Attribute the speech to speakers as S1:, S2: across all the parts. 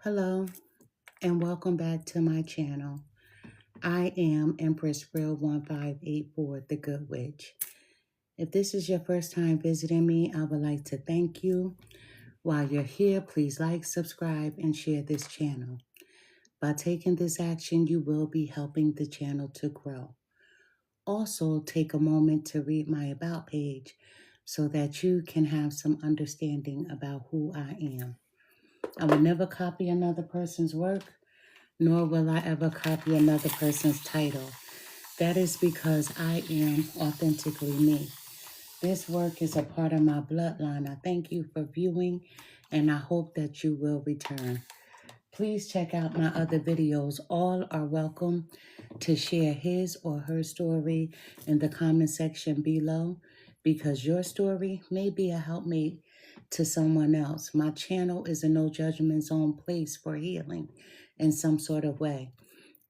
S1: Hello and welcome back to my channel. I am Empress Real 1584, the Good Witch. If this is your first time visiting me, I would like to thank you. While you're here, please like, subscribe, and share this channel. By taking this action, you will be helping the channel to grow. Also, take a moment to read my About page so that you can have some understanding about who I am. I will never copy another person's work, nor will I ever copy another person's title. That is because I am authentically me. This work is a part of my bloodline. I thank you for viewing, and I hope that you will return. Please check out my other videos. All are welcome to share his or her story in the comment section below, because your story may be a helpmate to someone else. My channel is a no judgment zone place for healing in some sort of way.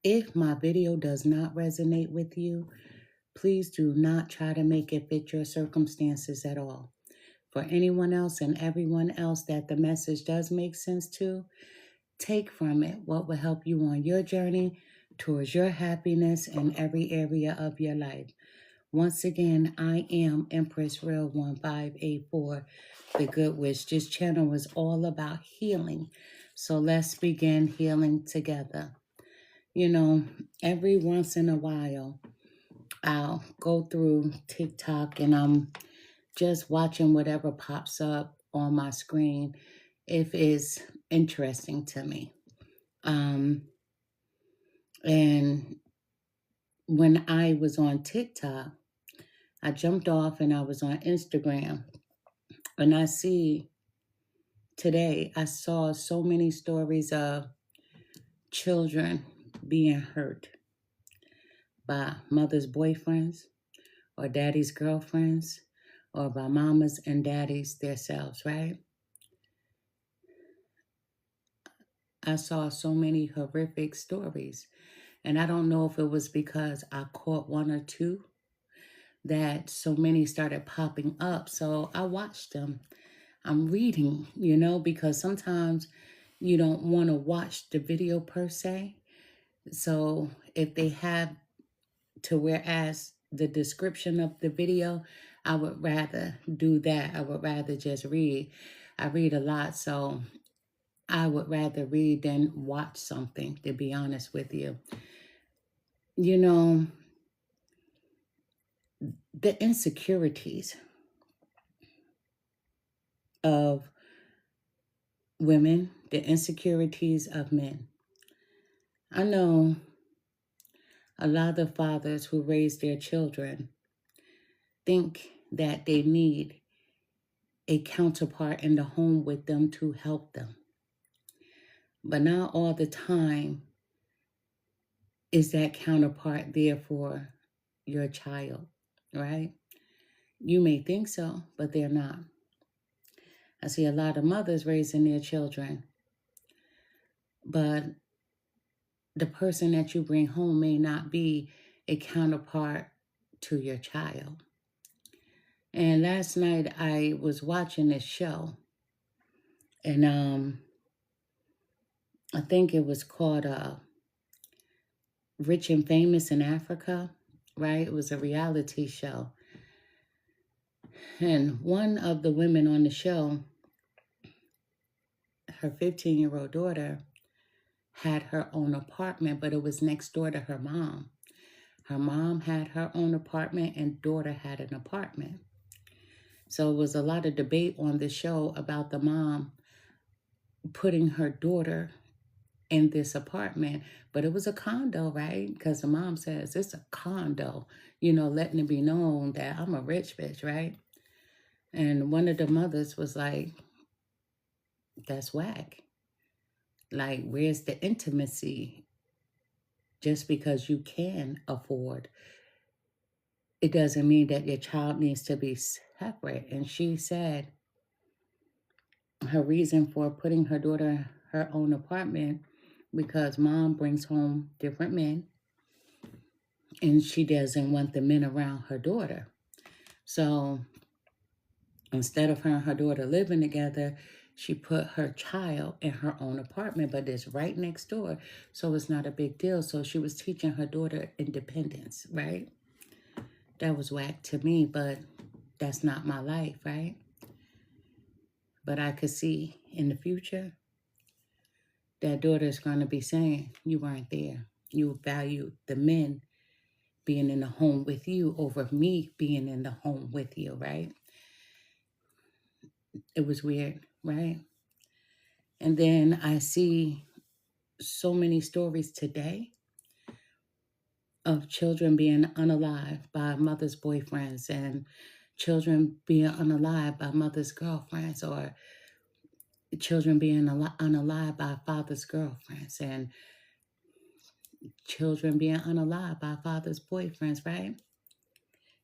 S1: If my video does not resonate with you, please do not try to make it fit your circumstances at all. For anyone else and everyone else that the message does make sense to, take from it what will help you on your journey towards your happiness in every area of your life. Once again, I am Empress Real 1584, the Good Witch. This channel is all about healing. So let's begin healing together. You know, every once in a while, I'll go through TikTok and I'm just watching whatever pops up on my screen if it's interesting to me. And when I was on TikTok, I jumped off and I was on Instagram, and I see today, I saw so many stories of children being hurt by mother's boyfriends or daddy's girlfriends or by mamas and daddies themselves, right? I saw so many horrific stories, and I don't know if it was because I caught one or two that so many started popping up. So I watched them. I'm reading, because sometimes you don't want to watch the video per se. So if they have to whereas the description of the video, I would rather do that. I would rather just read. I read a lot, so I would rather read than watch something, to be honest with you. The insecurities of women, the insecurities of men. I know a lot of fathers who raise their children think that they need a counterpart in the home with them to help them. But not all the time is that counterpart there for your child, right? You may think so, but they're not. I see a lot of mothers raising their children, but the person that you bring home may not be a counterpart to your child. And last night I was watching this show, and I think it was called Rich and Famous in Africa, right? It was a reality show. And one of the women on the show, her 15-year-old daughter, had her own apartment, but it was next door to her mom. Her mom had her own apartment and daughter had an apartment. So it was a lot of debate on the show about the mom putting her daughter in this apartment, but it was a condo, right? Because the mom says it's a condo, letting it be known that I'm a rich bitch, right? And one of the mothers was like, that's whack. Like, where's the intimacy? Just because you can afford, it doesn't mean that your child needs to be separate. And she said her reason for putting her daughter in her own apartment because mom brings home different men and she doesn't want the men around her daughter. So instead of her and her daughter living together, She put her child in her own apartment, but it's right next door, so it's not a big deal. So she was teaching her daughter independence, right? That was whack to me, but that's not my life, right? But I could see in the future that daughter is going to be saying, you weren't there. You valued the men being in the home with you over me being in the home with you, right? It was weird, right? And then I see so many stories today of children being unalived by mothers' boyfriends and children being unalived by mothers' girlfriends, or children being unalived by fathers' girlfriends, and children being unalived by fathers' boyfriends, right?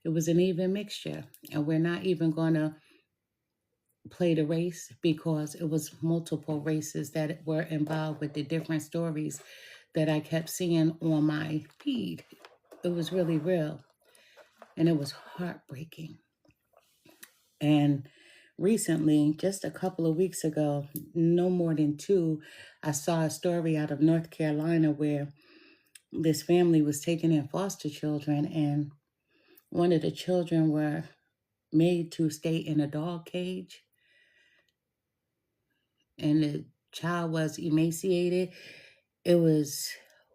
S1: It was an even mixture. And we're not even going to play the race because it was multiple races that were involved with the different stories that I kept seeing on my feed. It was really real. And it was heartbreaking. And recently, just a couple of weeks ago, no more than 2, I saw a story out of North Carolina where this family was taking in foster children, and one of the children were made to stay in a dog cage, and the child was emaciated. It was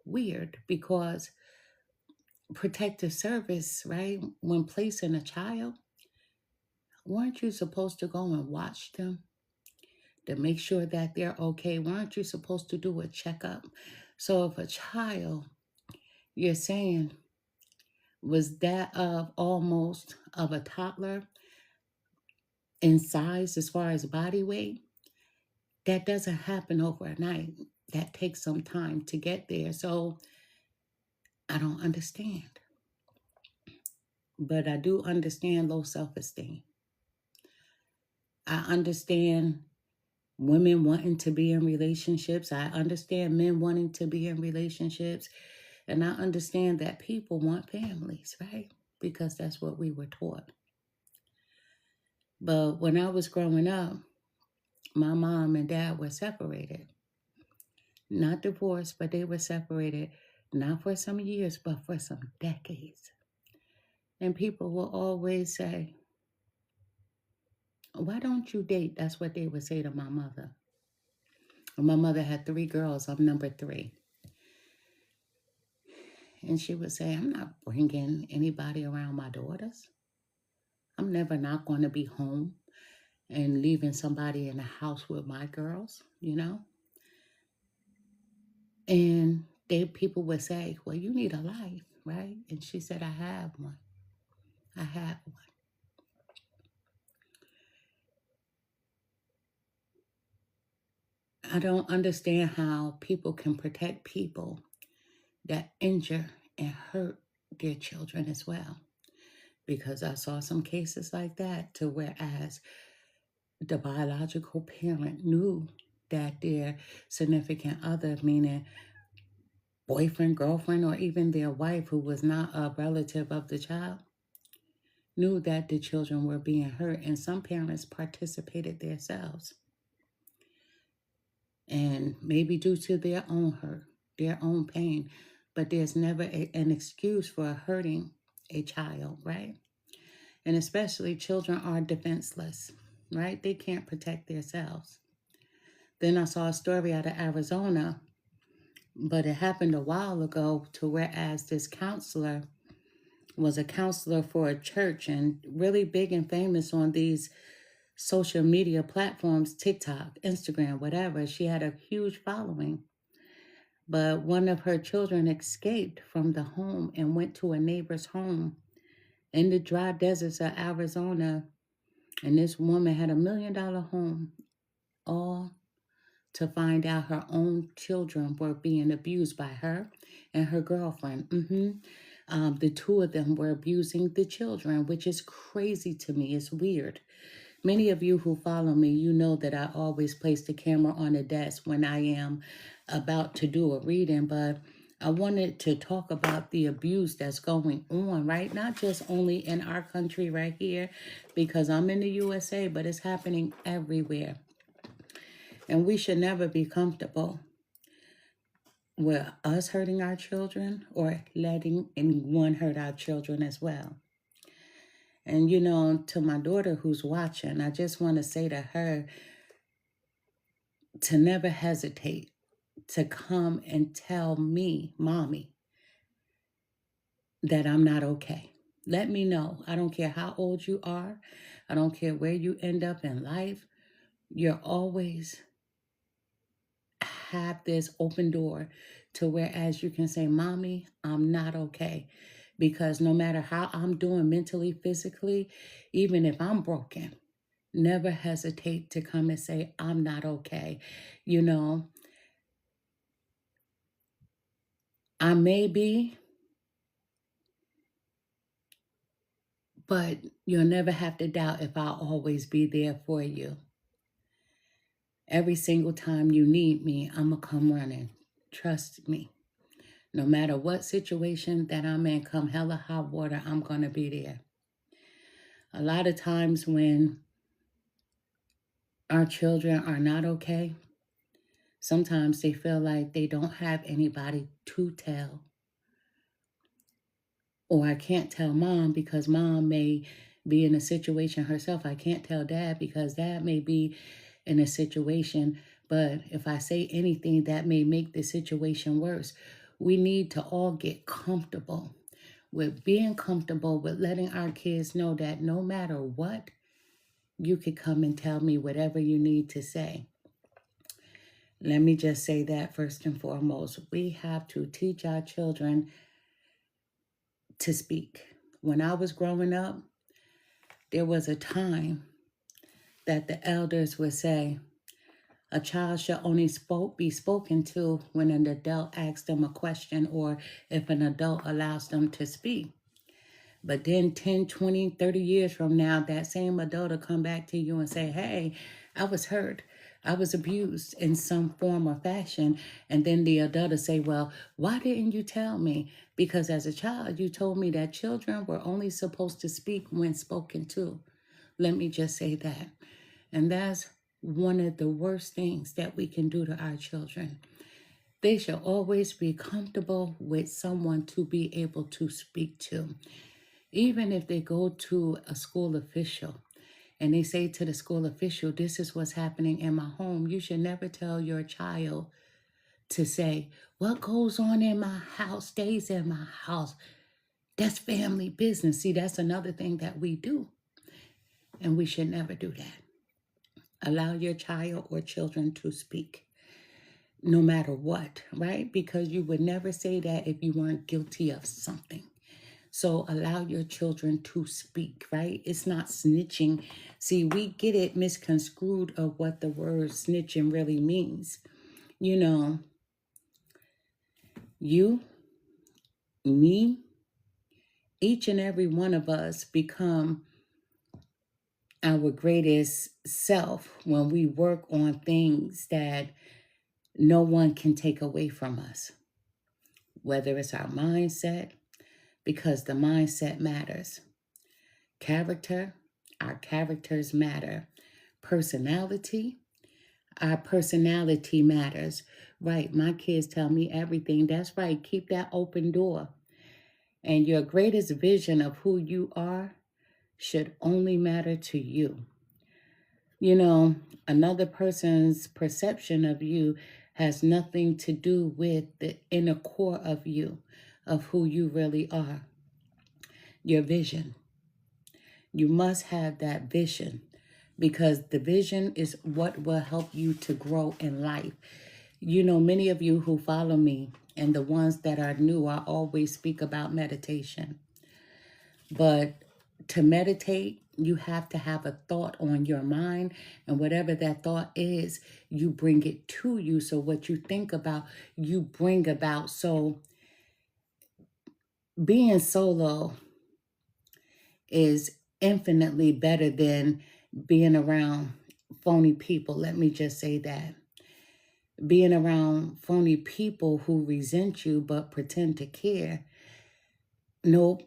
S1: weird because protective service, right? When placing a child, weren't you supposed to go and watch them to make sure that they're okay? Weren't you supposed to do a checkup? So if a child, you're saying, was that of almost of a toddler in size as far as body weight, that doesn't happen overnight. That takes some time to get there. So I don't understand. But I do understand low self-esteem. I understand women wanting to be in relationships. I understand men wanting to be in relationships. And I understand that people want families, right? Because that's what we were taught. But when I was growing up, my mom and dad were separated. Not divorced, but they were separated, not for some years, but for some decades. And people will always say, why don't you date? That's what they would say to my mother. My mother had 3 girls. I'm number 3. And she would say, I'm not bringing anybody around my daughters. I'm never not going to be home and leaving somebody in the house with my girls, you know? And people would say, well, you need a life, right? And she said, I have one. I have one. I don't understand how people can protect people that injure and hurt their children as well. Because I saw some cases like that to whereas the biological parent knew that their significant other, meaning boyfriend, girlfriend, or even their wife who was not a relative of the child, knew that the children were being hurt. And some parents participated themselves. And maybe due to their own hurt, their own pain. But there's never an excuse for hurting a child, right? And especially children are defenseless, right? They can't protect themselves. Then I saw a story out of Arizona, but it happened a while ago to whereas this counselor was a counselor for a church and really big and famous on these social media platforms, TikTok, Instagram, whatever. She had a huge following. But one of her children escaped from the home and went to a neighbor's home in the dry deserts of Arizona. And this woman had $1 million home, all to find out her own children were being abused by her and her girlfriend. The 2 of them were abusing the children, which is crazy to me. It's weird. Many of you who follow me, you know that I always place the camera on the desk when I am about to do a reading, but I wanted to talk about the abuse that's going on, right? Not just only in our country right here, because I'm in the USA, but it's happening everywhere. And we should never be comfortable with us hurting our children or letting anyone hurt our children as well. And, to my daughter who's watching, I just want to say to her to never hesitate to come and tell me, Mommy, that I'm not okay. Let me know. I don't care how old you are. I don't care where you end up in life. You're always have this open door to whereas you can say, Mommy, I'm not okay. Because no matter how I'm doing mentally, physically, even if I'm broken, never hesitate to come and say, I'm not okay. I may be, but you'll never have to doubt if I'll always be there for you. Every single time you need me, I'm going to come running. Trust me. No matter what situation that I'm in, come hell or high water, I'm going to be there. A lot of times when our children are not okay, sometimes they feel like they don't have anybody to tell. Or I can't tell Mom because Mom may be in a situation herself. I can't tell Dad because Dad may be in a situation. But if I say anything, that may make the situation worse. We need to all get comfortable with being comfortable with letting our kids know that no matter what, you could come and tell me whatever you need to say. Let me just say that first and foremost, we have to teach our children to speak. When I was growing up, there was a time that the elders would say, a child should only be spoken to when an adult asks them a question or if an adult allows them to speak. But then 10, 20, 30 years from now, that same adult will come back to you and say, hey, I was hurt. I was abused in some form or fashion. And then the adult will say, well, why didn't you tell me? Because as a child, you told me that children were only supposed to speak when spoken to. Let me just say that. And that's one of the worst things that we can do to our children. They should always be comfortable with someone to be able to speak to. Even if they go to a school official and they say to the school official, this is what's happening in my home, you should never tell your child to say, what goes on in my house stays in my house. That's family business. See, that's another thing that we do. And we should never do that. Allow your child or children to speak no matter what, right? Because you would never say that if you weren't guilty of something. So allow your children to speak, right? It's not snitching. See, we get it misconstrued of what the word snitching really means. You, me, each and every one of us become our greatest self when we work on things that no one can take away from us. Whether it's our mindset, because the mindset matters. Character, our characters matter. Personality, our personality matters. Right, my kids tell me everything. That's right, keep that open door. And your greatest vision of who you are should only matter to you. Another person's perception of you has nothing to do with the inner core of you, of who you really are. Your vision. You must have that vision because the vision is what will help you to grow in life. Many of you who follow me and the ones that are new, I always speak about meditation. But to meditate, you have to have a thought on your mind, and whatever that thought is, you bring it to you. So what you think about, you bring about. So being solo is infinitely better than being around phony people. Let me just say that. Being around phony people who resent you but pretend to care. Nope.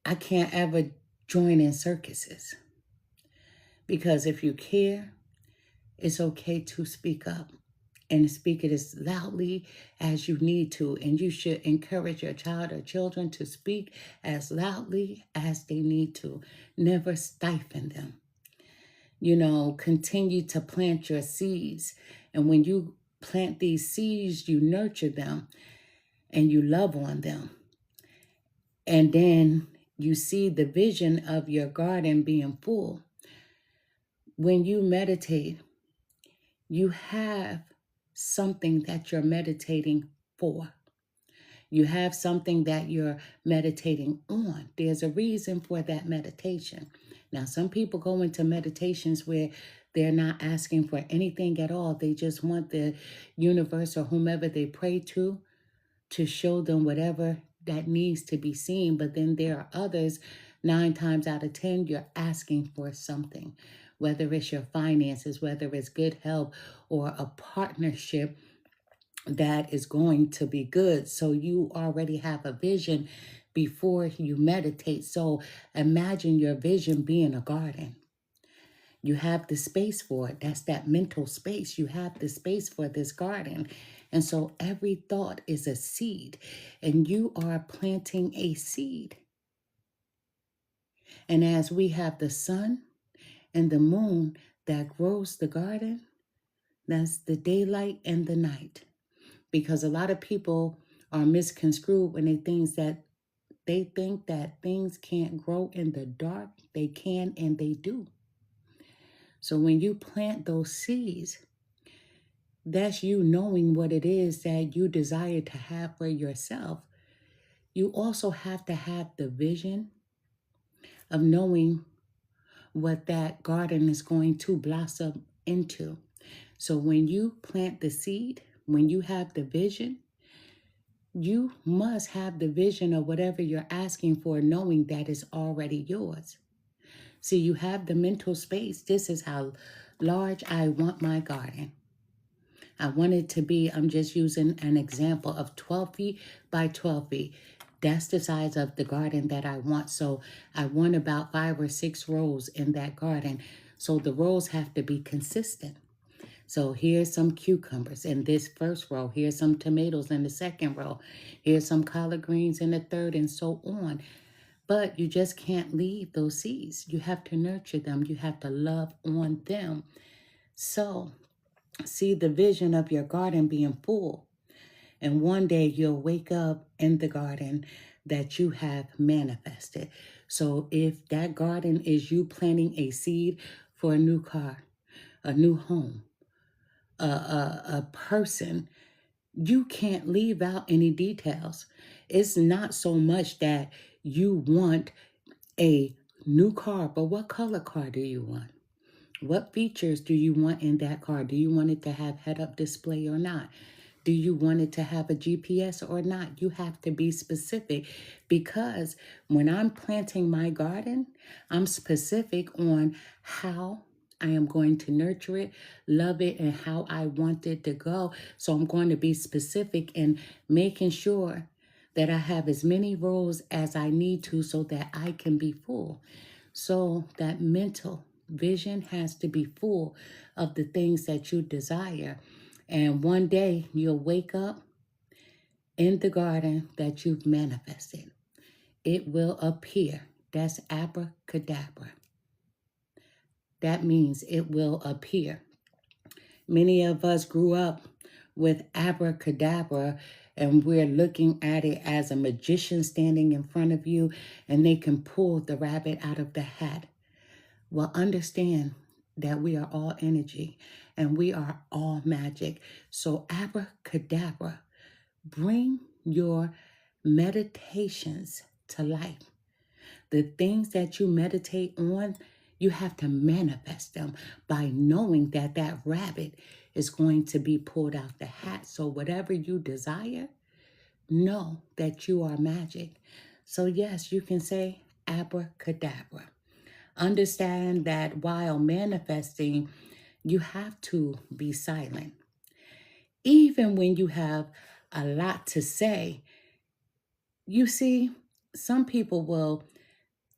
S1: I can't ever join in circuses. Because if you care, it's okay to speak up and speak it as loudly as you need to. And you should encourage your child or children to speak as loudly as they need to. Never stifle them. Continue to plant your seeds. And when you plant these seeds, you nurture them and you love on them. And then you see the vision of your garden being full. When you meditate, you have something that you're meditating for. You have something that you're meditating on. There's a reason for that meditation. Now, some people go into meditations where they're not asking for anything at all. They just want the universe or whomever they pray to show them whatever that needs to be seen. But then there are others, 9 times out of 10, you're asking for something, whether it's your finances, whether it's good health or a partnership that is going to be good. So you already have a vision before you meditate. So imagine your vision being a garden. You have the space for it. That's that mental space. You have the space for this garden. And so every thought is a seed, and you are planting a seed. And as we have the sun and the moon that grows the garden, that's the daylight and the night. Because a lot of people are misconstrued when they think that things can't grow in the dark. They can, and they do. So when you plant those seeds, that's you knowing what it is that you desire to have for yourself. You also have to have the vision of knowing what that garden is going to blossom into. So when you plant the seed, when you have the vision, you must have the vision of whatever you're asking for, knowing that it's already yours. See, you have the mental space. This is how large I want my garden. I want it to be, I'm just using an example of 12 feet by 12 feet. That's the size of the garden that I want. So I want about 5 or 6 rows in that garden. So the rows have to be consistent. So here's some cucumbers in this first row. Here's some tomatoes in the second row. Here's some collard greens in the third, and so on. But you just can't leave those seeds. You have to nurture them. You have to love on them. So see the vision of your garden being full. And one day you'll wake up in the garden that you have manifested. So if that garden is you planting a seed for a new car, a new home, a person, you can't leave out any details. It's not so much that you want a new car, but what color car do you want? What features do you want in that car? Do you want it to have head-up display or not? Do you want it to have a GPS or not? You have to be specific, because when I'm planting my garden, I'm specific on how I am going to nurture it, love it, and how I want it to go. So I'm going to be specific in making sure that I have as many rows as I need to so that I can be full. So that mental vision has to be full of the things that you desire. And one day you'll wake up in the garden that you've manifested. It will appear. That's abracadabra. That means it will appear. Many of us grew up with abracadabra, and we're looking at it as a magician standing in front of you, and they can pull the rabbit out of the hat. Well, understand that we are all energy and we are all magic. So abracadabra, bring your meditations to life. The things that you meditate on, you have to manifest them by knowing that that rabbit is going to be pulled out the hat. So whatever you desire, know that you are magic. So yes, you can say abracadabra. Understand that while manifesting, you have to be silent. Even when you have a lot to say, you see, some people will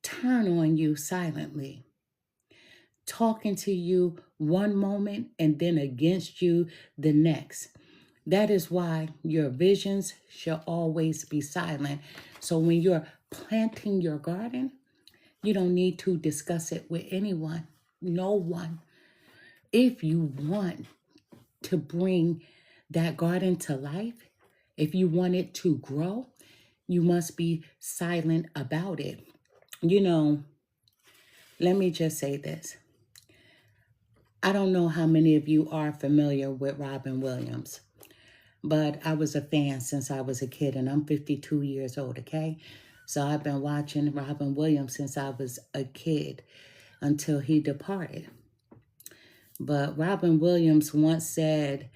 S1: turn on you silently, talking to you one moment and then against you the next. That is why your visions shall always be silent. So when you're planting your garden, you don't need to discuss it with anyone, no one. If you want to bring that garden to life, if you want it to grow, you must be silent about it. You know, let me just say this. I don't know how many of you are familiar with Robin Williams, but I was a fan since I was a kid, and I'm 52 years old, okay? So I've been watching Robin Williams since I was a kid until he departed. But Robin Williams once said,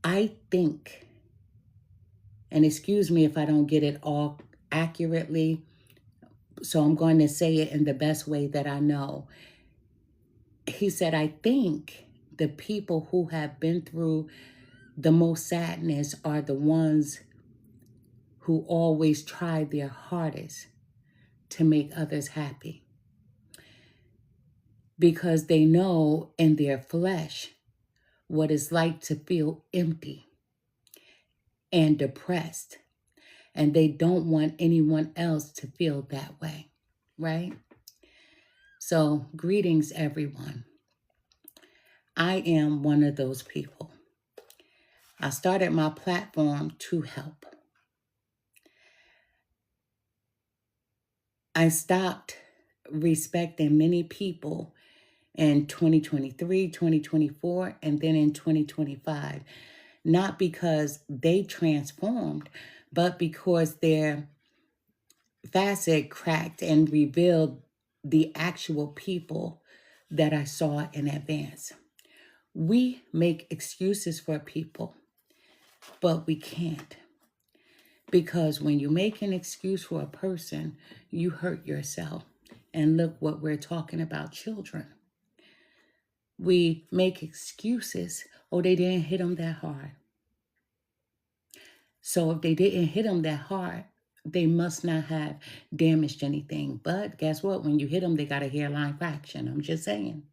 S1: I think, and excuse me if I don't get it all accurately, so I'm going to say it in the best way that I know. He said, I think the people who have been through the most sadness are the ones who always try their hardest to make others happy, because they know in their flesh what it's like to feel empty and depressed, and they don't want anyone else to feel that way, right? So, greetings, everyone. I am one of those people. I started my platform to help. I stopped respecting many people in 2023, 2024, and then in 2025. Not because they transformed, but because their facet cracked and revealed the actual people that I saw in advance. We make excuses for people, but we can't. Because when you make an excuse for a person, you hurt yourself. And look what we're talking about, children. We make excuses. Oh, they didn't hit them that hard. So if they didn't hit them that hard, they must not have damaged anything. But guess what? When you hit them, they got a hairline fraction. I'm just saying.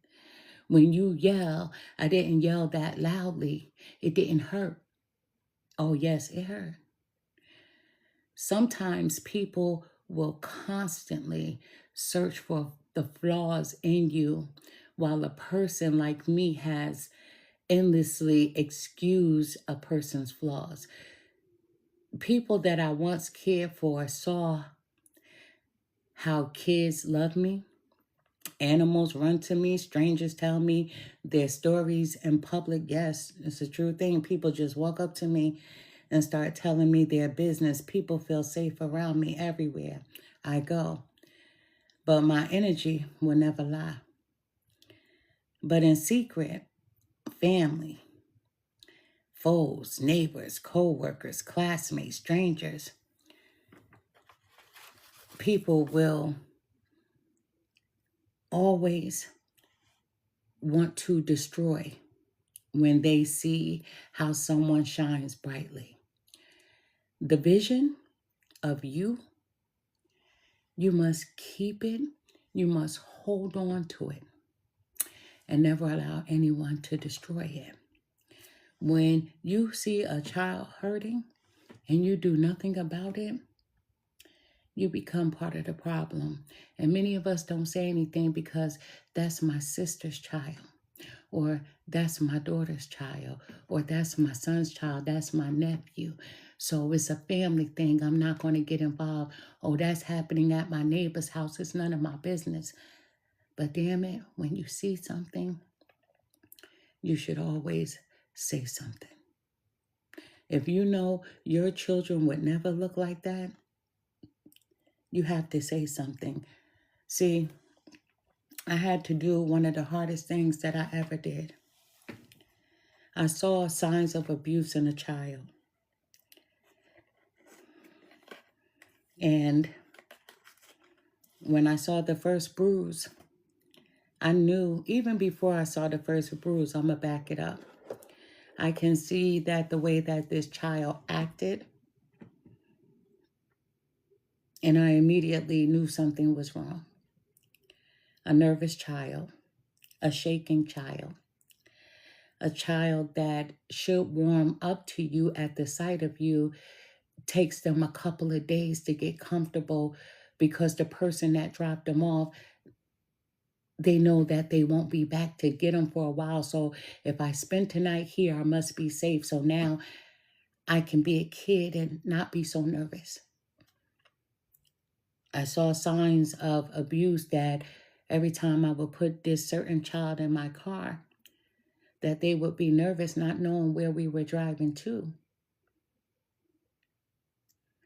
S1: When you yell, I didn't yell that loudly. It didn't hurt. Oh, yes, it hurt. Sometimes people will constantly search for the flaws in you, while a person like me has endlessly excused a person's flaws. People that I once cared for saw how kids love me, animals run to me, strangers tell me their stories in public. Yes, it's a true thing. People just walk up to me and start telling me their business. People feel safe around me everywhere I go. But my energy will never lie. But in secret, family, foes, neighbors, co-workers, classmates, strangers, people will always want to destroy when they see how someone shines brightly. The vision of you must keep it, you must hold on to it, and never allow anyone to destroy it. When you see a child hurting and you do nothing about it, you become part of the problem. And many of us don't say anything because that's my sister's child, or that's my daughter's child, or that's my son's child, that's my nephew. So it's a family thing. I'm not going to get involved. Oh, that's happening at my neighbor's house. It's none of my business. But damn it, when you see something, you should always say something. If you know your children would never look like that, you have to say something. See, I had to do one of the hardest things that I ever did. I saw signs of abuse in a child. And when I saw the first bruise, I knew, even before I saw the first bruise, I'm going to back it up. I can see that the way that this child acted, and I immediately knew something was wrong. A nervous child, a shaking child, a child that should warm up to you at the sight of you, takes them a couple of days to get comfortable because the person that dropped them off, they know that they won't be back to get them for a while. So if I spend tonight here, I must be safe. So now I can be a kid and not be so nervous. I saw signs of abuse that every time I would put this certain child in my car, that they would be nervous not knowing where we were driving to.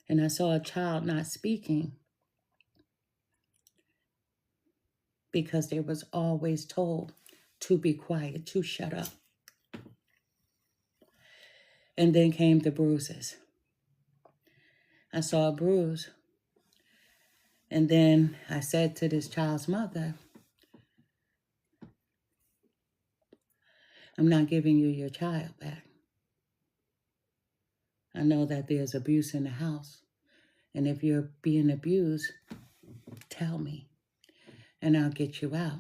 S1: And I saw a child not speaking because they was always told to be quiet, to shut up. And then came the bruises. I saw a bruise. And then I said to this child's mother, I'm not giving you your child back. I know that there's abuse in the house. And if you're being abused, tell me, and I'll get you out.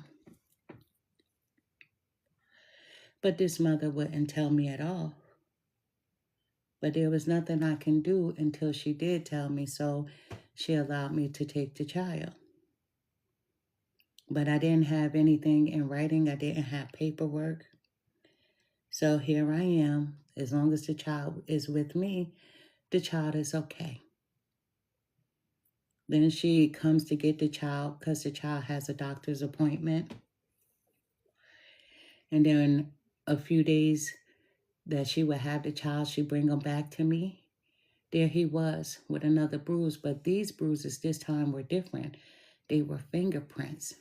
S1: But this mother wouldn't tell me at all. But there was nothing I can do until she did tell me, so she allowed me to take the child. But I didn't have anything in writing. I didn't have paperwork. So here I am. As long as the child is with me, the child is okay. Then she comes to get the child because the child has a doctor's appointment. And then a few days that she would have the child, she bring him back to me. There he was with another bruise, but these bruises this time were different. They were fingerprints.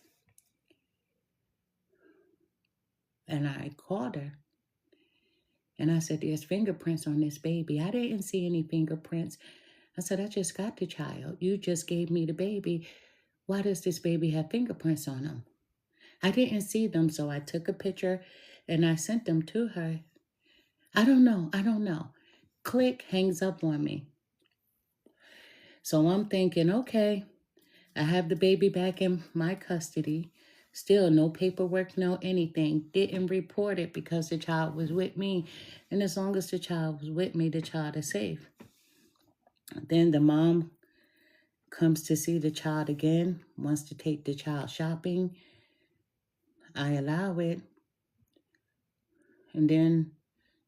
S1: And I called her and I said, there's fingerprints on this baby. I didn't see any fingerprints. I said, I just got the child. You just gave me the baby. Why does this baby have fingerprints on him? I didn't see them, so I took a picture and I sent them to her. I don't know. Click, hangs up on me. So I'm thinking, okay, I have the baby back in my custody. Still no paperwork, no anything. Didn't report it because the child was with me. And as long as the child was with me, the child is safe. Then the mom comes to see the child again, wants to take the child shopping. I allow it. And then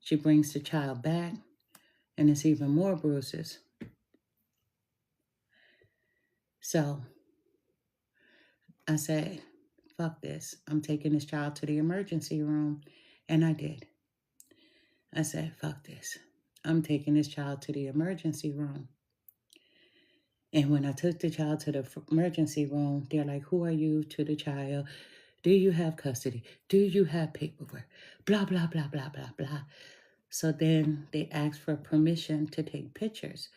S1: she brings the child back, and it's even more bruises. So I said, fuck this. I'm taking this child to the emergency room. And I did. I said, fuck this. I'm taking this child to the emergency room. And when I took the child to the emergency room, they're like, who are you to the child? Do you have custody? Do you have paperwork? Blah, blah, blah, blah, blah, blah. So then they asked for permission to take pictures.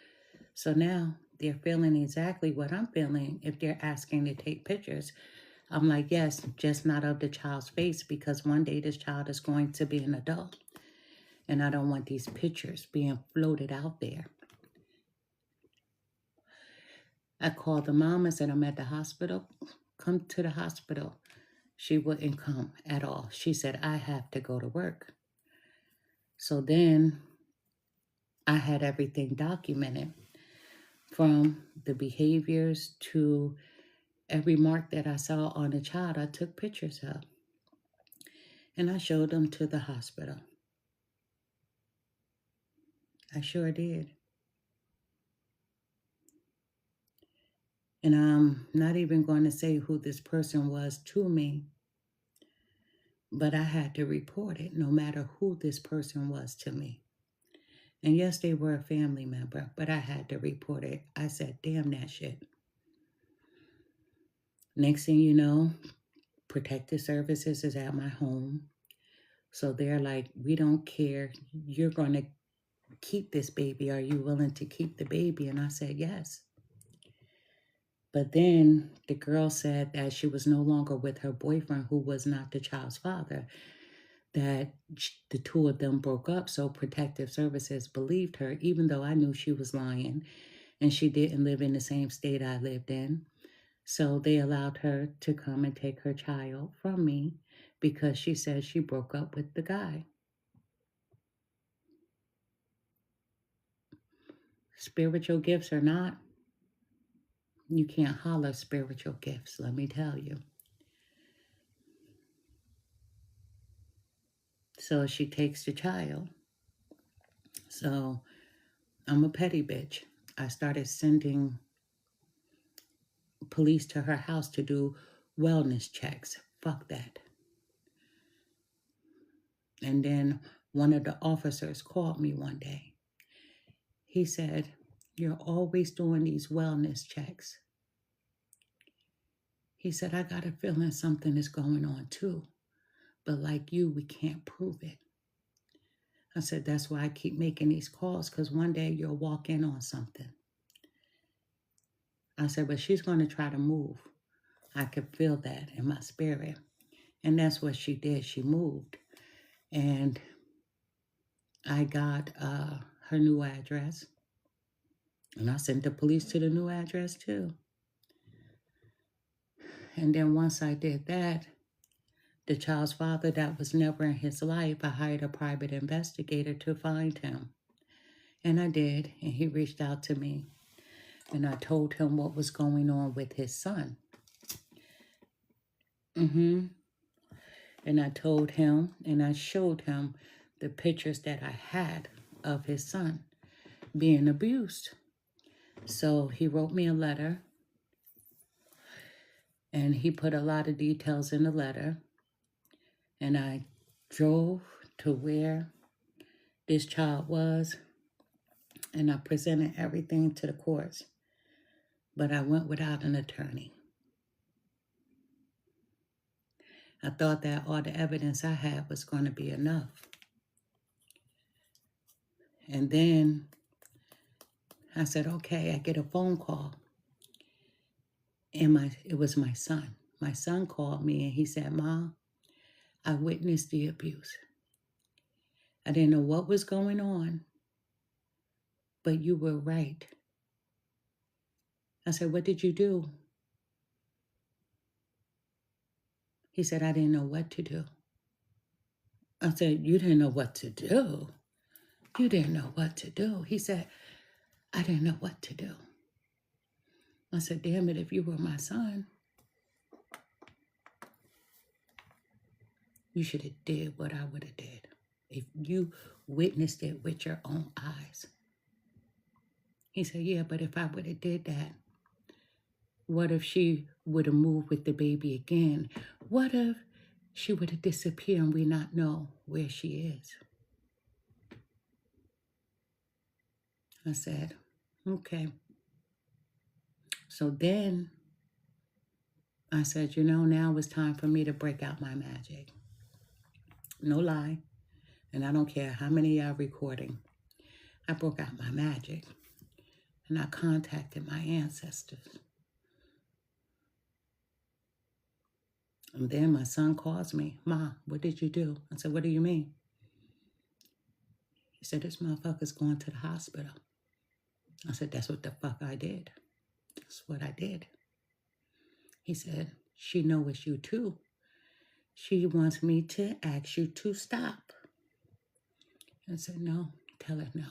S1: So now they're feeling exactly what I'm feeling if they're asking to take pictures. I'm like, yes, just not of the child's face, because one day this child is going to be an adult. And I don't want these pictures being floated out there. I called the mom and said, I'm at the hospital. Come to the hospital. She wouldn't come at all. She said, I have to go to work. So then I had everything documented, from the behaviors to every mark that I saw on the child. I took pictures of, and I showed them to the hospital. I sure did. And I'm not even going to say who this person was to me, but I had to report it no matter who this person was to me. And yes, they were a family member, but I had to report it. I said, damn that shit. Next thing you know, Protective Services is at my home. So they're like, we don't care. You're going to keep this baby. Are you willing to keep the baby? And I said, yes. But then the girl said that she was no longer with her boyfriend, who was not the child's father, that the two of them broke up. So Protective Services believed her, even though I knew she was lying and she didn't live in the same state I lived in. So they allowed her to come and take her child from me because she said she broke up with the guy. Spiritual gifts or not, you can't holler spiritual gifts, let me tell you. So she takes the child. So I'm a petty bitch. I started sending police to her house to do wellness checks. Fuck that. And then one of the officers called me one day. He said, "You're always doing these wellness checks." He said, "I got a feeling something is going on too. But like you, we can't prove it." I said, "That's why I keep making these calls, because one day you'll walk in on something." I said, "But she's going to try to move. I could feel that in my spirit." And that's what she did. She moved. And I got her new address. And I sent the police to the new address too. And then once I did that, the child's father that was never in his life, I hired a private investigator to find him. And I did. And he reached out to me. And I told him what was going on with his son. And I told him, and I showed him the pictures that I had of his son being abused. So he wrote me a letter, and he put a lot of details in the letter. And I drove to where this child was, and I presented everything to the courts. But I went without an attorney. I thought that all the evidence I had was going to be enough. And then I said, okay, I get a phone call. And it was my son. My son called me and he said, "Ma, I witnessed the abuse. I didn't know what was going on, but you were right." I said, "What did you do?" He said, "I didn't know what to do." I said, "You didn't know what to do? You didn't know what to do?" He said, "I didn't know what to do." I said, "Damn it, if you were my son, you should have did what I would have did. If you witnessed it with your own eyes." He said, "Yeah, but if I would have did that, what if she would have moved with the baby again? What if she would have disappeared and we not know where she is?" I said, okay. So then I said, now it's time for me to break out my magic. No lie. And I don't care how many of y'all recording. I broke out my magic. And I contacted my ancestors. And then my son calls me, "Ma, what did you do?" I said, "What do you mean?" He said, "This motherfucker's going to the hospital." I said, "That's what the fuck I did. That's what I did." He said, "She know it's you too. She wants me to ask you to stop." I said, "No, tell her no.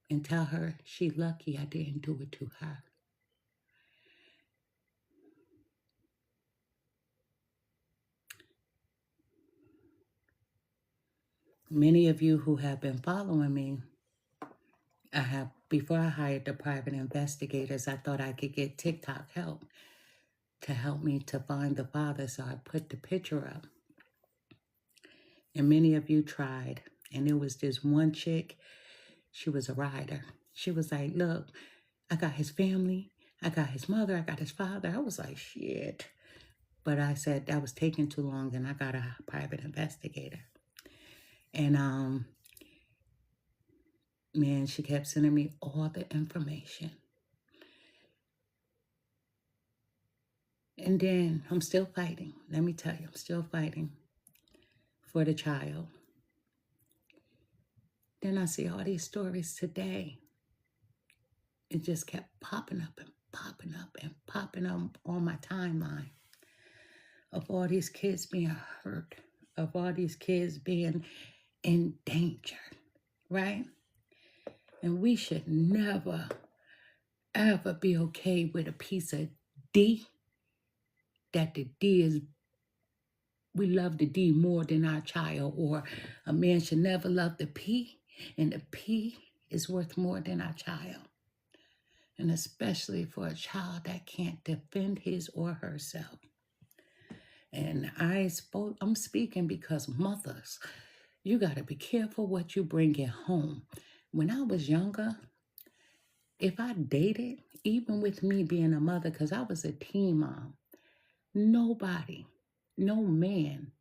S1: And tell her she lucky I didn't do it to her." Many of you who have been following me, before I hired the private investigators, I thought I could get TikTok help to help me to find the father. So I put the picture up. And many of you tried. And there was this one chick, she was a rider. She was like, "Look, I got his family, I got his mother, I got his father." I was like, shit. But I said that was taking too long, and I got a private investigator. And man, she kept sending me all the information. And then I'm still fighting. Let me tell you, I'm still fighting for the child. Then I see all these stories today. It just kept popping up and popping up and popping up on my timeline. of all these kids being hurt, of all these kids being in danger, right? And we should never, ever be okay with a piece of D, that the D is, we love the D more than our child, or a man should never love the P, and the P is worth more than our child. And especially for a child that can't defend his or herself. And I'm speaking because mothers, you got to be careful what you bring in home. When I was younger, if I dated, even with me being a mother, because I was a teen mom, nobody, no man,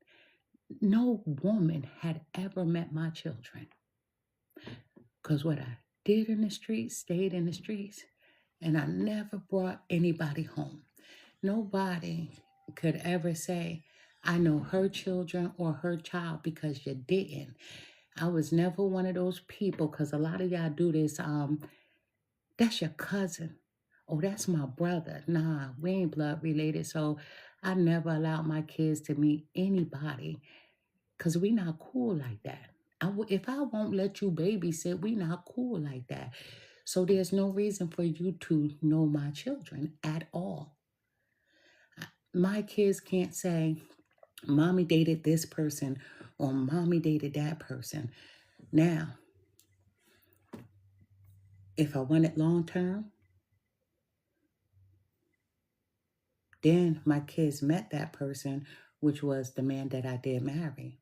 S1: no woman had ever met my children. Because what I did in the streets stayed in the streets, and I never brought anybody home. Nobody could ever say, I know her children or her child, because you didn't. I was never one of those people, because a lot of y'all do this, that's your cousin. Oh, that's my brother. Nah, we ain't blood related. So I never allowed my kids to meet anybody, because we not cool like that. If I won't let you babysit, we not cool like that. So there's no reason for you to know my children at all. My kids can't say, mommy dated this person or mommy dated that person. Now, if I want it long term, then my kids met that person, which was the man that I did marry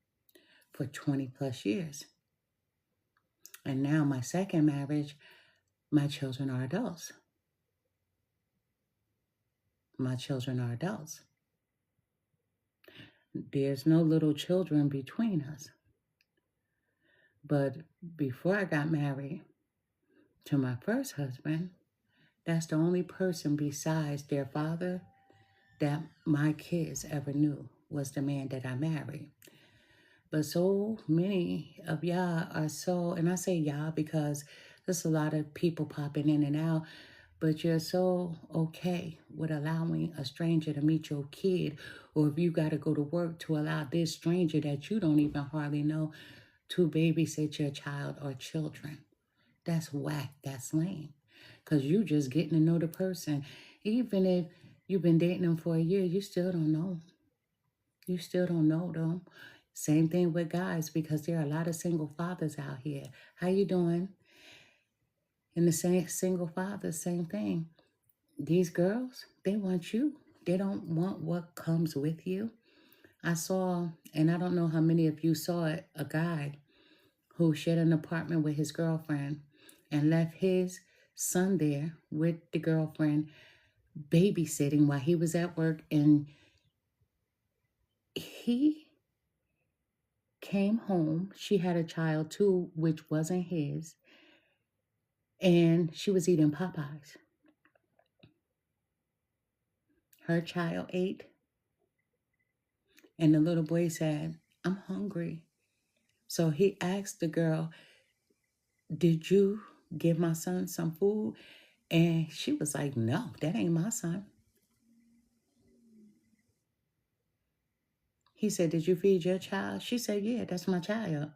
S1: for 20 plus years. And now my second marriage, my children are adults. My children are adults. There's no little children between us. But before I got married to my first husband, that's the only person besides their father that my kids ever knew, was the man that I married. But so many of y'all are so, and I say y'all because there's a lot of people popping in and out, but you're so okay with allowing a stranger to meet your kid, or if you got to go to work, to allow this stranger that you don't even hardly know to babysit your child or children. That's whack. That's lame. Because you just getting to know the person. Even if you've been dating them for a year, you still don't know. You still don't know them. Same thing with guys, because there are a lot of single fathers out here. How you doing? And the same single fathers, same thing. These girls, they want you. They don't want what comes with you. I saw, and I don't know how many of you saw it, a guy who shared an apartment with his girlfriend and left his son there with the girlfriend babysitting while he was at work. And he came home. She had a child too, which wasn't his. And she was eating Popeyes. Her child ate. And the little boy said, I'm hungry. So he asked the girl, did you give my son some food? And she was like, no, that ain't my son. He said, did you feed your child? She said, yeah, that's my child.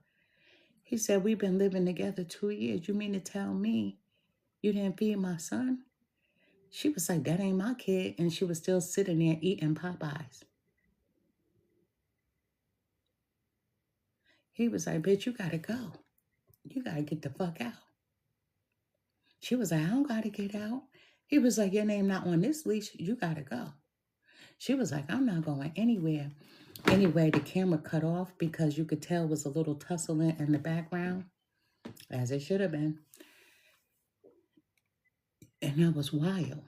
S1: He said, we've been living together 2 years. You mean to tell me you didn't feed my son? She was like, that ain't my kid. And she was still sitting there eating Popeyes. He was like, bitch, you got to go. You got to get the fuck out. She was like, I don't got to get out. He was like, your name not on this leash. You got to go. She was like, I'm not going anywhere. Anyway, the camera cut off because you could tell it was a little tussling in the background, as it should have been. And that was wild.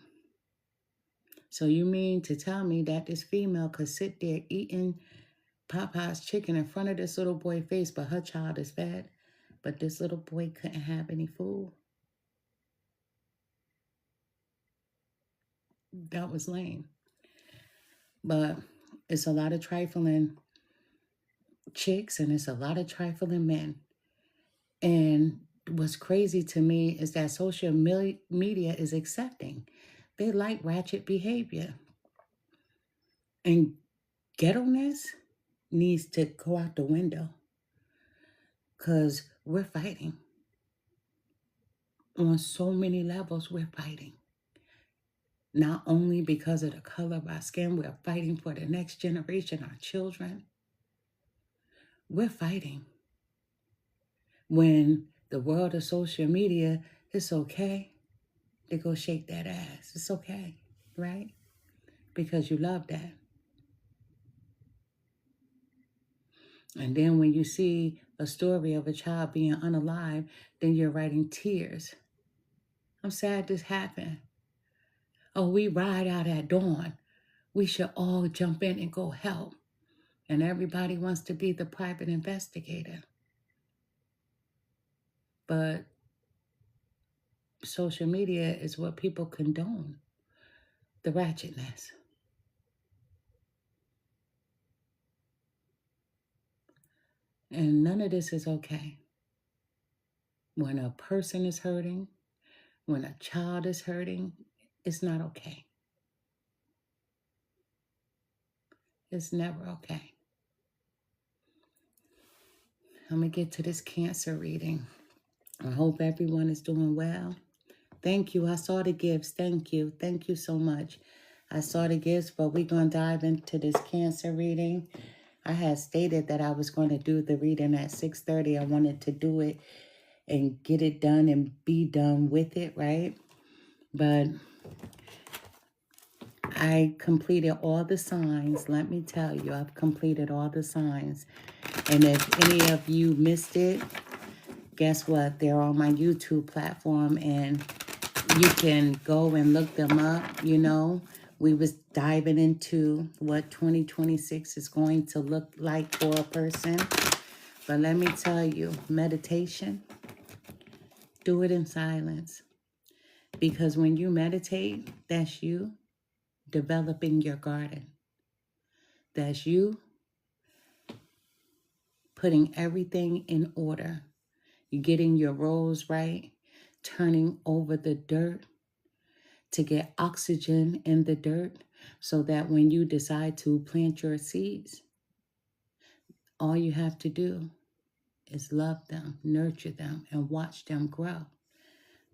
S1: So you mean to tell me that this female could sit there eating Popeye's chicken in front of this little boy's face, but her child is fed, but this little boy couldn't have any food? That was lame. But it's a lot of trifling chicks and it's a lot of trifling men. And what's crazy to me is that social media is accepting. They like ratchet behavior. And ghetto-ness needs to go out the window, because we're fighting. On so many levels, we're fighting. Not only because of the color of our skin, we're fighting for the next generation, our children. We're fighting. When the world of social media, it's okay to go shake that ass. It's okay, right? Because you love that. And then when you see a story of a child being unalive, then you're writing tears. I'm sad this happened. Oh, we ride out at dawn. We should all jump in and go help. And everybody wants to be the private investigator. But social media is what people condone, the ratchetness. And none of this is okay. When a person is hurting, when a child is hurting, it's not okay. It's never okay. I'm going to get to this Cancer reading. I hope everyone is doing well. Thank you. I saw the gifts. Thank you. Thank you so much. I saw the gifts, but we're going to dive into this Cancer reading. I had stated that I was going to do the reading at 6:30. I wanted to do it and get it done and be done with it, right? But I completed all the signs. Let me tell you, I've completed all the signs. And if any of you missed it, guess what? They're on my YouTube platform, and you can go and look them up. You know, we was diving into what 2026 is going to look like for a person. But let me tell you, meditation, do it in silence. Because when you meditate, that's you developing your garden. That's you putting everything in order. You're getting your rows right, turning over the dirt to get oxygen in the dirt so that when you decide to plant your seeds, all you have to do is love them, nurture them, and watch them grow.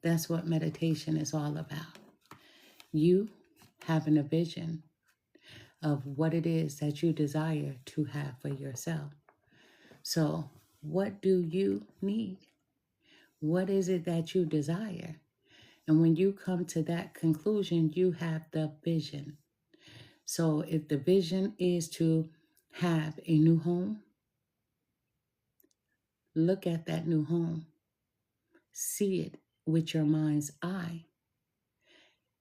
S1: That's what meditation is all about. You having a vision of what it is that you desire to have for yourself. So, what do you need? What is it that you desire? And when you come to that conclusion, you have the vision. So if the vision is to have a new home, look at that new home. See it with your mind's eye.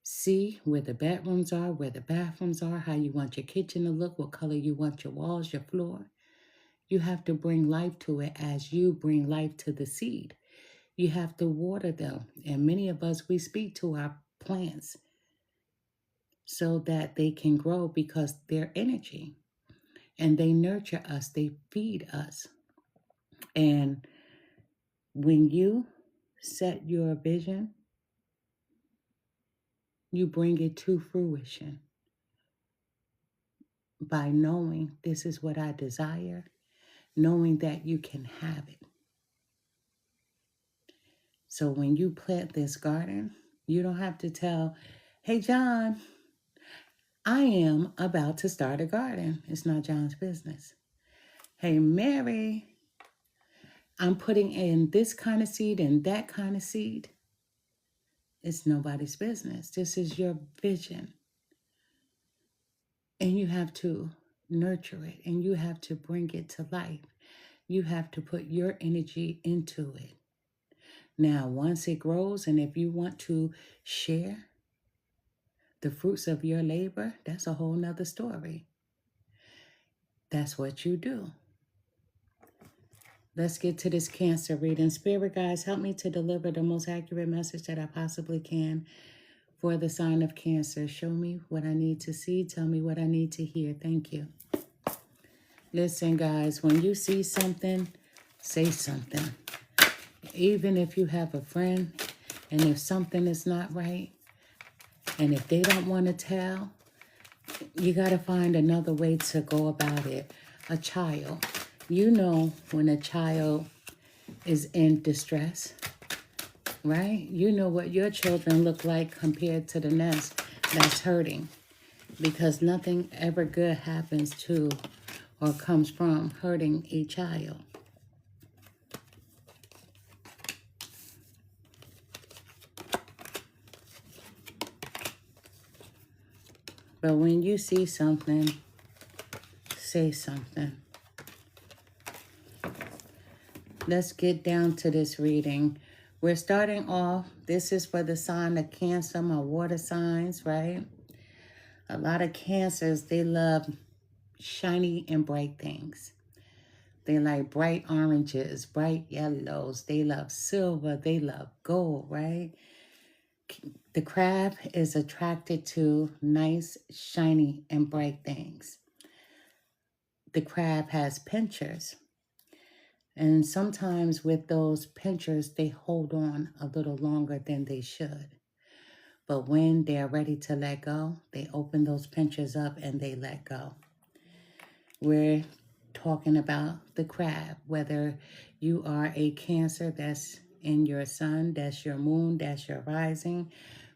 S1: See where the bedrooms are, where the bathrooms are, how you want your kitchen to look, what color you want your walls, your floor. You have to bring life to it as you bring life to the seed. You have to water them. And many of us, we speak to our plants so that they can grow because they're energy. And they nurture us. They feed us. And when you set your vision, you bring it to fruition by knowing this is what I desire, knowing that you can have it. So when you plant this garden, you don't have to tell, hey, John, I am about to start a garden. It's not John's business. Hey, Mary, I'm putting in this kind of seed and that kind of seed. It's nobody's business. This is your vision. And you have to nurture it, and you have to bring it to life. You have to put your energy into it. Now, once it grows, and if you want to share the fruits of your labor, that's a whole nother story. That's what you do. Let's get to this Cancer reading. Spirit guides, help me to deliver the most accurate message that I possibly can for the sign of Cancer. Show me what I need to see. Tell me what I need to hear. Thank you. Listen, guys, when you see something, say something. Even if you have a friend, and if something is not right, and if they don't want to tell, you got to find another way to go about it. A child. You know when a child is in distress, right? You know what your children look like compared to the nest that's hurting, because nothing ever good happens to or comes from hurting a child. But when you see something, say something. Let's get down to this reading. We're starting off, this is for the sign of Cancer, my water signs, right? A lot of Cancers, they love shiny and bright things. They like bright oranges, bright yellows. They love silver. They love gold, right? The crab is attracted to nice, shiny, and bright things. The crab has pinchers. And sometimes with those pinchers, they hold on a little longer than they should. But when they're ready to let go, they open those pinchers up and they let go. We're talking about the crab, whether you are a Cancer that's in your sun, that's your moon, that's your rising.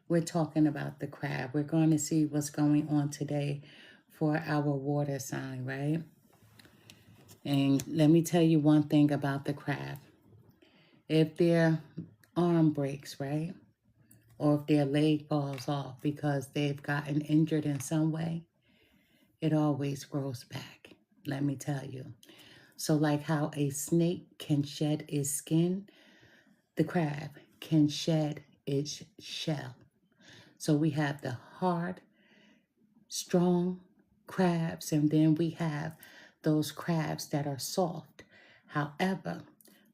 S1: We're talking about the crab. We're going to see what's going on today for our water sign, right? And let me tell you one thing about the crab. If their arm breaks, right? Or if their leg falls off because they've gotten injured in some way, it always grows back. Let me tell you. So like how a snake can shed its skin, the crab can shed its shell. So we have the hard, strong crabs, and then we have those crabs that are soft. However,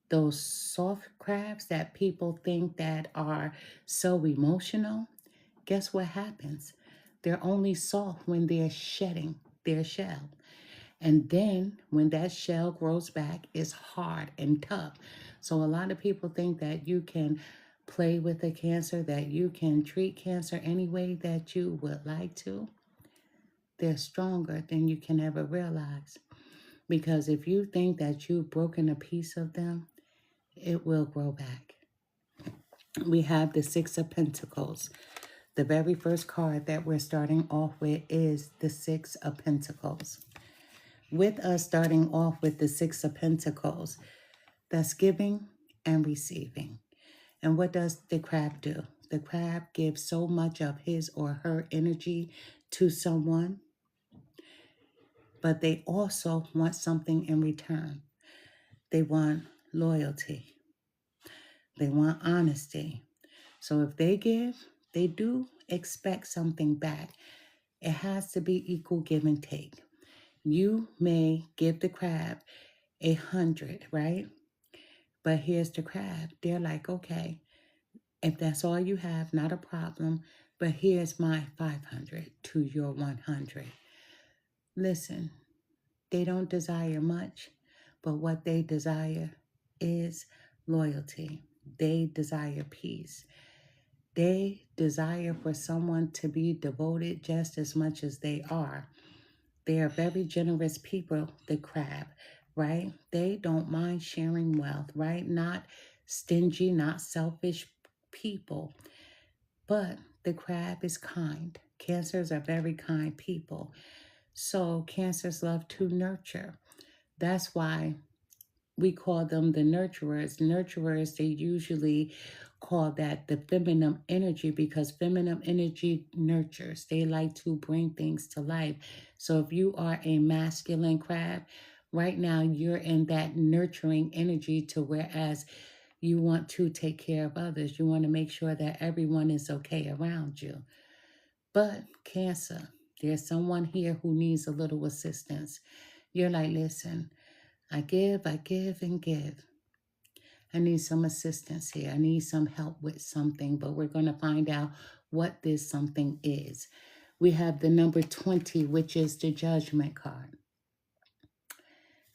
S1: those soft crabs that people think that are so emotional, guess what happens? They're only soft when they're shedding their shell. And then when that shell grows back, it's hard and tough. So a lot of people think that you can play with a Cancer, that you can treat Cancer any way that you would like to. They're stronger than you can ever realize. Because if you think that you've broken a piece of them, it will grow back. We have the Six of Pentacles. The very first card that we're starting off with is the Six of Pentacles. With us starting off with the Six of Pentacles, that's giving and receiving. And what does the crab do? The crab gives so much of his or her energy to someone, but they also want something in return. They want loyalty. They want honesty. So if they give, they do expect something back. It has to be equal give and take. You may give the crab 100, right? But here's the crab. They're like, okay, if that's all you have, not a problem. But here's my 500 to your 100. Listen, they don't desire much, but what they desire is loyalty. They desire peace. They desire for someone to be devoted just as much as they are. They are very generous people, the crab, right? They don't mind sharing wealth, right? Not stingy, not selfish people. But the crab is kind. Cancers are very kind people. So Cancers love to nurture. That's why we call them the nurturers. Nurturers, they usually call that the feminine energy because feminine energy nurtures. They like to bring things to life. So if you are a masculine crab, right now you're in that nurturing energy to whereas you want to take care of others. You want to make sure that everyone is okay around you. But Cancer, there's someone here who needs a little assistance. You're like, listen, I give, and give. I need some assistance here. I need some help with something, but we're going to find out what this something is. We have the number 20, which is the Judgment card.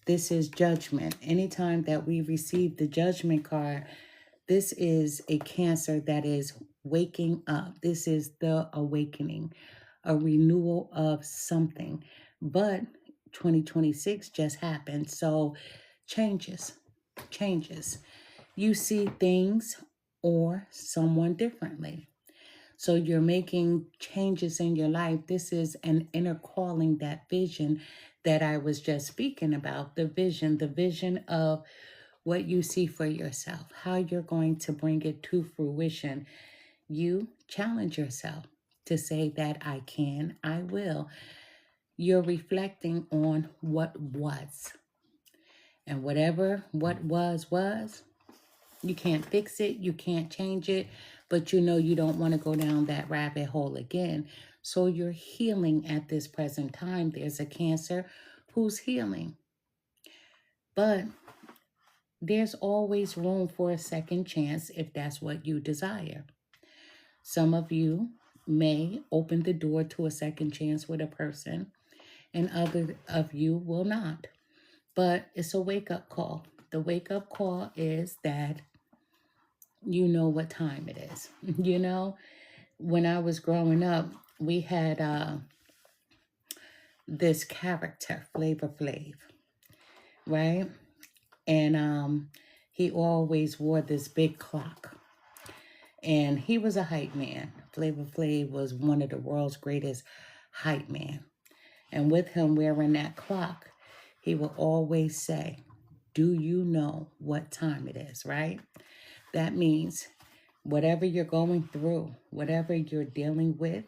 S1: This is judgment. Anytime that we receive the Judgment card, this is a Cancer that is waking up. This is the awakening. a renewal of something. But 2026 just happened. So changes. You see things or someone differently. So you're making changes in your life. This is an inner calling, that vision that I was just speaking about. The vision of what you see for yourself, how you're going to bring it to fruition. You challenge yourself to say that I can, I will. You're reflecting on what was. And whatever what was, you can't fix it, you can't change it, but you know you don't want to go down that rabbit hole again. So you're healing at this present time. There's a Cancer who's healing. But there's always room for a second chance if that's what you desire. Some of you may open the door to a second chance with a person, and other of you will not. But it's a wake-up call. The wake-up call is that you know what time it is. You know, when I was growing up, we had this character, Flavor Flav, right? And he always wore this big clock. And he was a hype man. Flavor Flav was one of the world's greatest hype men. And with him wearing that clock, he will always say, do you know what time it is, right? That means whatever you're going through, whatever you're dealing with,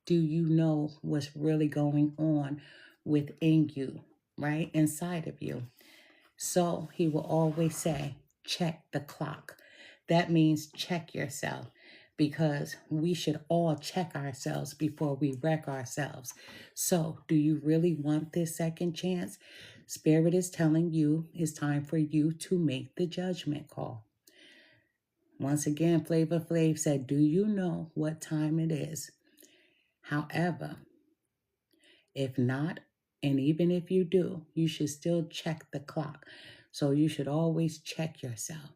S1: do you know what's really going on within you, right? Inside of you. So he will always say, check the clock. That means check yourself, because we should all check ourselves before we wreck ourselves. So do you really want this second chance? Spirit is telling you it's time for you to make the judgment call. Once again, Flavor Flav said, do you know what time it is? However, if not, and even if you do, you should still check the clock. So you should always check yourself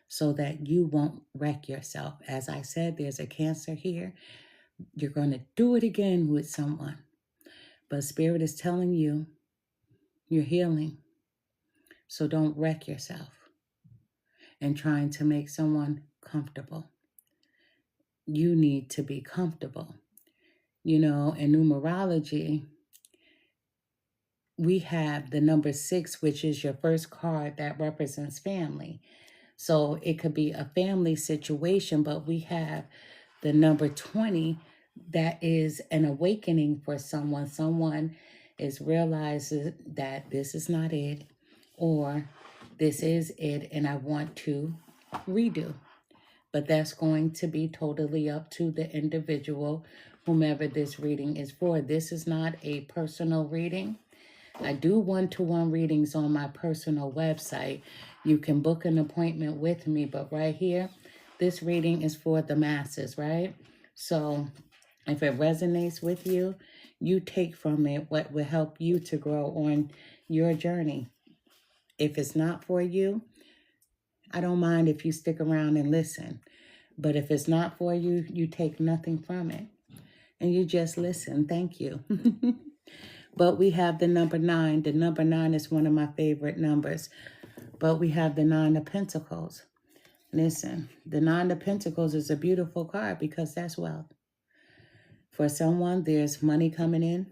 S1: so that you won't wreck yourself. As I said, there's a Cancer here. You're going to do it again with someone. But Spirit is telling you you're healing. So don't wreck yourself and trying to make someone comfortable. You need to be comfortable. You know, in numerology, we have the number 6, which is your first card that represents family. So it could be a family situation, but we have the number 20 that is an awakening for someone. Someone is realizing that this is not it, or this is it, and I want to redo. But that's going to be totally up to the individual, whomever this reading is for. This is not a personal reading. I do one-to-one readings on my personal website. You can book an appointment with me, but right here, this reading is for the masses, right? So if it resonates with you, you take from it what will help you to grow on your journey. If it's not for you, I don't mind if you stick around and listen. But if it's not for you, you take nothing from it. And you just listen. Thank you. But we have the number 9. The number 9 is one of my favorite numbers. But we have the 9 of Pentacles. Listen, the 9 of Pentacles is a beautiful card because that's wealth. For someone, there's money coming in.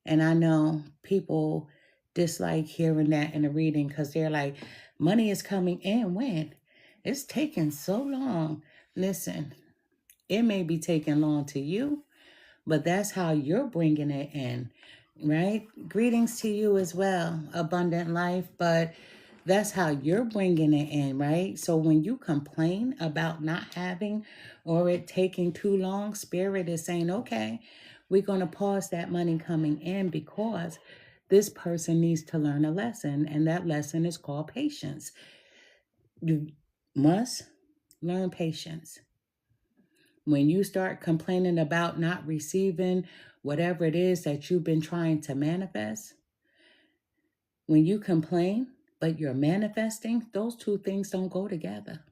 S1: And I know people dislike hearing that in a reading because they're like, money is coming in when? It's taking so long. Listen, it may be taking long to you, but that's how you're bringing it in, right? Greetings to you as well, abundant life, but that's how you're bringing it in, right? So when you complain about not having or it taking too long, Spirit is saying, okay, we're going to pause that money coming in because this person needs to learn a lesson, and that lesson is called patience. You must learn patience. When you start complaining about not receiving whatever it is that you've been trying to manifest, when you complain, but you're manifesting, those two things don't go together.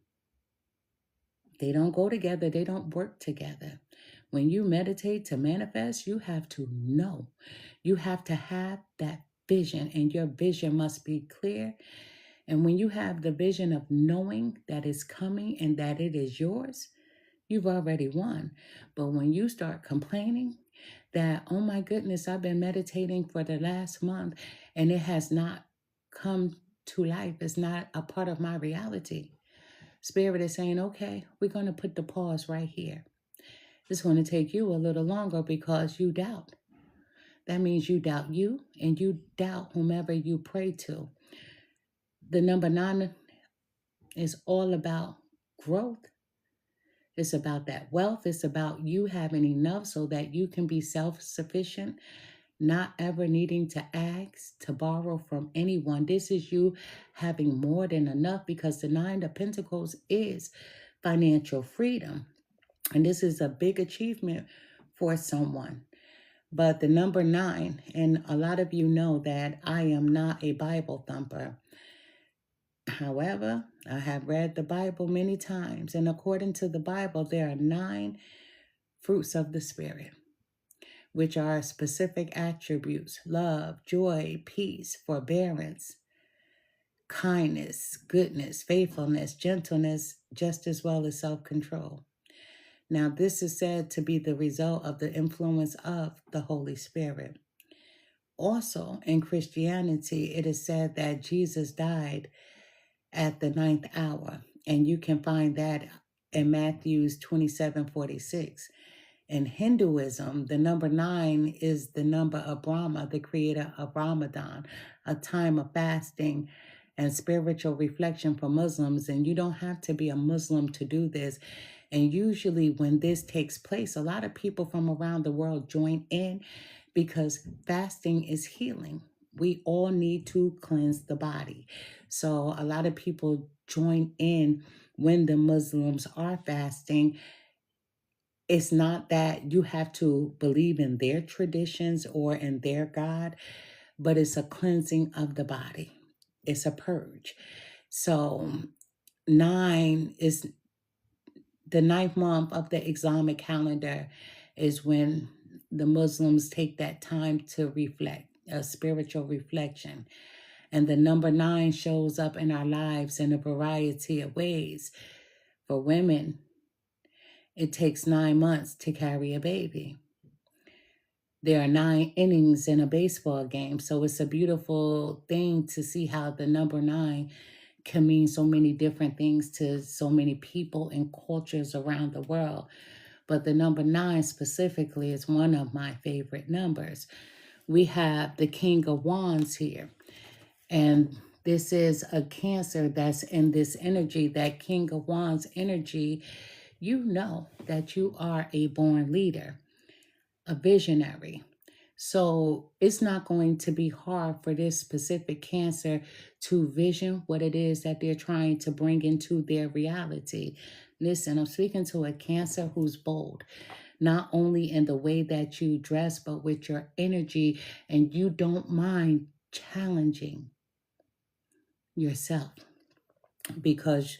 S1: They don't go together. They don't work together. When you meditate to manifest, you have to know. You have to have that vision, and your vision must be clear. And when you have the vision of knowing that it's coming and that it is yours, you've already won. But when you start complaining that, oh my goodness, I've been meditating for the last month and it has not come to life, it's not a part of my reality. Spirit is saying, okay, we're going to put the pause right here. It's going to take you a little longer because you doubt. That means you doubt you and you doubt whomever you pray to. The number 9 is all about growth. It's about that wealth. It's about you having enough so that you can be self-sufficient, not ever needing to ask, to borrow from anyone. This is you having more than enough, because the 9 of Pentacles is financial freedom. And this is a big achievement for someone. But the number 9, and a lot of you know that I am not a Bible thumper. However, I have read the Bible many times, and according to the Bible, there are 9 fruits of the Spirit, which are specific attributes: love, joy, peace, forbearance, kindness, goodness, faithfulness, gentleness, just as well as self-control. Now, this is said to be the result of the influence of the Holy Spirit. Also, in Christianity, it is said that Jesus died at the 9th hour, and you can find that in Matthew 27:46. In Hinduism, the number 9 is the number of Brahma, the creator of Ramadan, a time of fasting and spiritual reflection for Muslims. And you don't have to be a Muslim to do this. And usually when this takes place, a lot of people from around the world join in, because fasting is healing. We all need to cleanse the body. So a lot of people join in when the Muslims are fasting. It's not that you have to believe in their traditions or in their God, but it's a cleansing of the body. It's a purge. So 9 is the 9th month of the Islamic calendar, is when the Muslims take that time to reflect, a spiritual reflection. And the number 9 shows up in our lives in a variety of ways. For women, it takes 9 months to carry a baby. There are 9 innings in a baseball game. So it's a beautiful thing to see how the number 9 can mean so many different things to so many people and cultures around the world. But the number 9 specifically is one of my favorite numbers. We have the King of Wands here. And this is a Cancer that's in this energy, that King of Wands energy. You know that you are a born leader, a visionary. So it's not going to be hard for this specific Cancer to vision what it is that they're trying to bring into their reality. Listen, I'm speaking to a Cancer who's bold, not only in the way that you dress, but with your energy, and you don't mind challenging yourself, because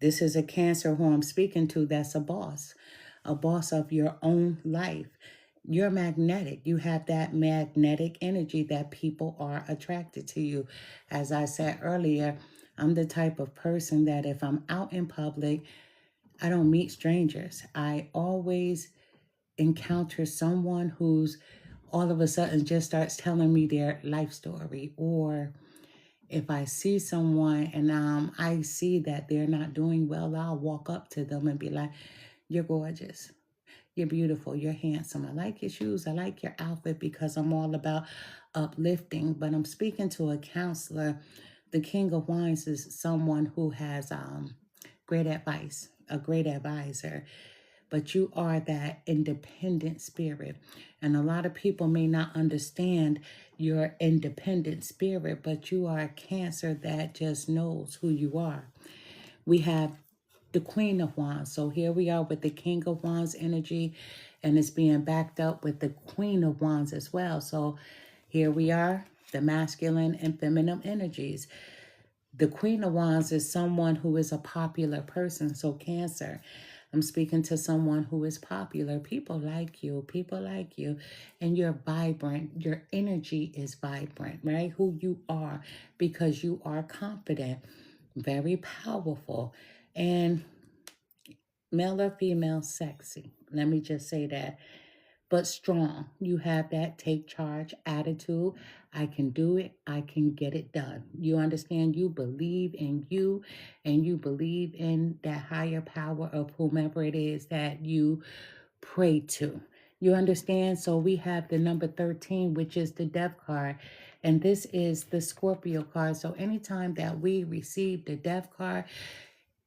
S1: this is a Cancer who I'm speaking to that's a boss of your own life. You're magnetic. You have that magnetic energy that people are attracted to you. As I said earlier, I'm the type of person that if I'm out in public, I don't meet strangers. I always encounter someone who's all of a sudden just starts telling me their life story. Or if I see someone and I see that they're not doing well, I'll walk up to them and be like, "You're gorgeous. You're beautiful. You're handsome. I like your shoes. I like your outfit," because I'm all about uplifting. But I'm speaking to a counselor. The King of Wands is someone who has great advice, a great advisor. But you are that independent spirit. And a lot of people may not understand your independent spirit, but you are a Cancer that just knows who you are. We have the Queen of Wands. So here we are with the King of Wands energy, and it's being backed up with the Queen of Wands as well. So here we are, the masculine and feminine energies. The Queen of Wands is someone who is a popular person. So Cancer, I'm speaking to someone who is popular. People like you. People like you. And you're vibrant. Your energy is vibrant, right? Who you are, because you are confident, very powerful, and male or female, sexy. Let me just say that. But strong. You have that take charge attitude. I can do it. I can get it done. You understand? You believe in you, and you believe in that higher power of whomever it is that you pray to. You understand? So we have the number 13, which is the death card. And this is the Scorpio card. So anytime that we receive the death card,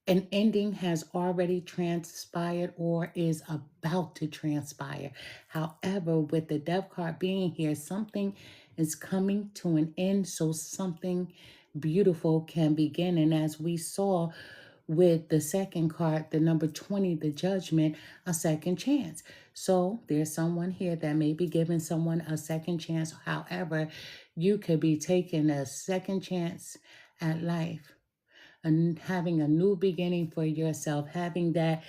S1: an ending has already transpired or is about to transpire. However, with the death card being here, something is coming to an end, so something beautiful can begin. And as we saw with the second card, the number 20, the judgment, a second chance. So there's someone here that may be giving someone a second chance. However, you could be taking a second chance at life and having a new beginning for yourself, having that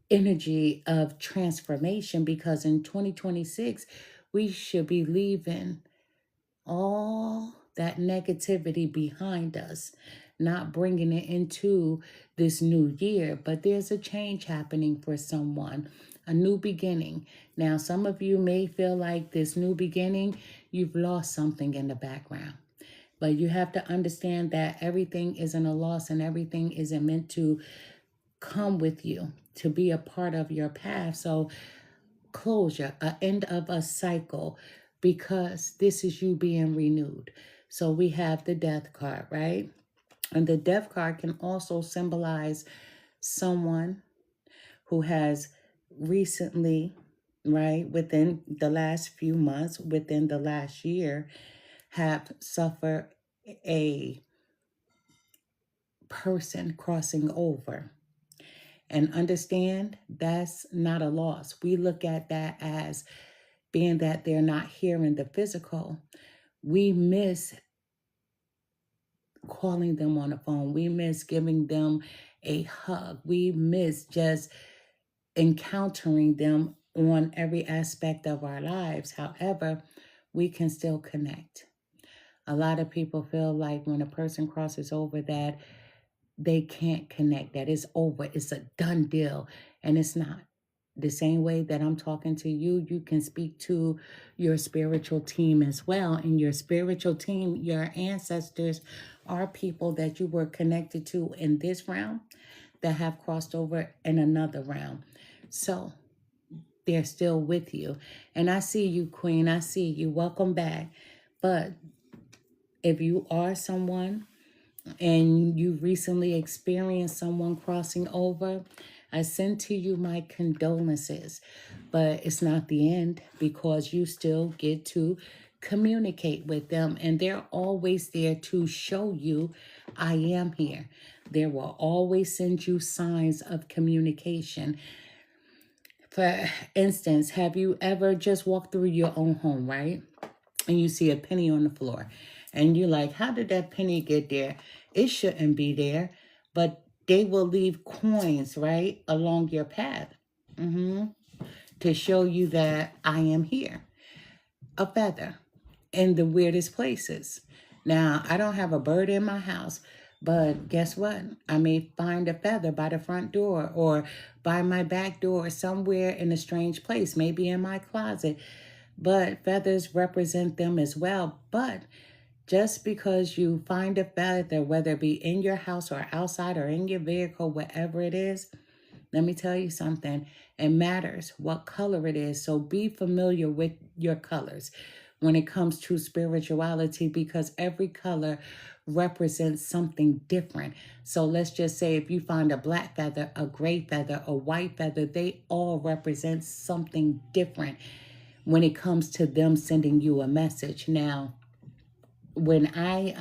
S1: energy of transformation, because in 2026, we should be leaving all that negativity behind us, not bringing it into this new year. But there's a change happening for someone, a new beginning. Now, some of you may feel like this new beginning, you've lost something in the background. But you have to understand that everything isn't a loss, and everything isn't meant to come with you, to be a part of your path. So closure, an end of a cycle, because this is you being renewed. So we have the death card, right? And the death card can also symbolize someone who has recently, right, within the last few months, within the last year, have suffered a person crossing over. And understand that's not a loss. We look at that as being that they're not here in the physical. We miss calling them on the phone. We miss giving them a hug. We miss just encountering them on every aspect of our lives. However, we can still connect. A lot of people feel like when a person crosses over that they can't connect, that it's over, it's a done deal, and it's not. The same way that I'm talking to you, you can speak to your spiritual team as well. And your spiritual team, your ancestors, are people that you were connected to in this realm that have crossed over in another realm. So they're still with you. And I see you, Queen. I see you. Welcome back. But if you are someone and you recently experienced someone crossing over, I send to you my condolences. But it's not the end, because you still get to communicate with them, and they're always there to show you, I am here. They will always send you signs of communication. For instance, have you ever just walked through your own home, right? And you see a penny on the floor, and you're like, how did that penny get there? It shouldn't be there. But they will leave coins, right, along your path to show you that I am here. A feather in the weirdest places. Now, I don't have a bird in my house, but guess what? I may find a feather by the front door or by my back door, somewhere in a strange place, maybe in my closet. But feathers represent them as well. But just because you find a feather, whether it be in your house or outside or in your vehicle, whatever it is, let me tell you something. It matters what color it is. So be familiar with your colors when it comes to spirituality, because every color represents something different. So let's just say if you find a black feather, a gray feather, a white feather, they all represent something different when it comes to them sending you a message. Now, when I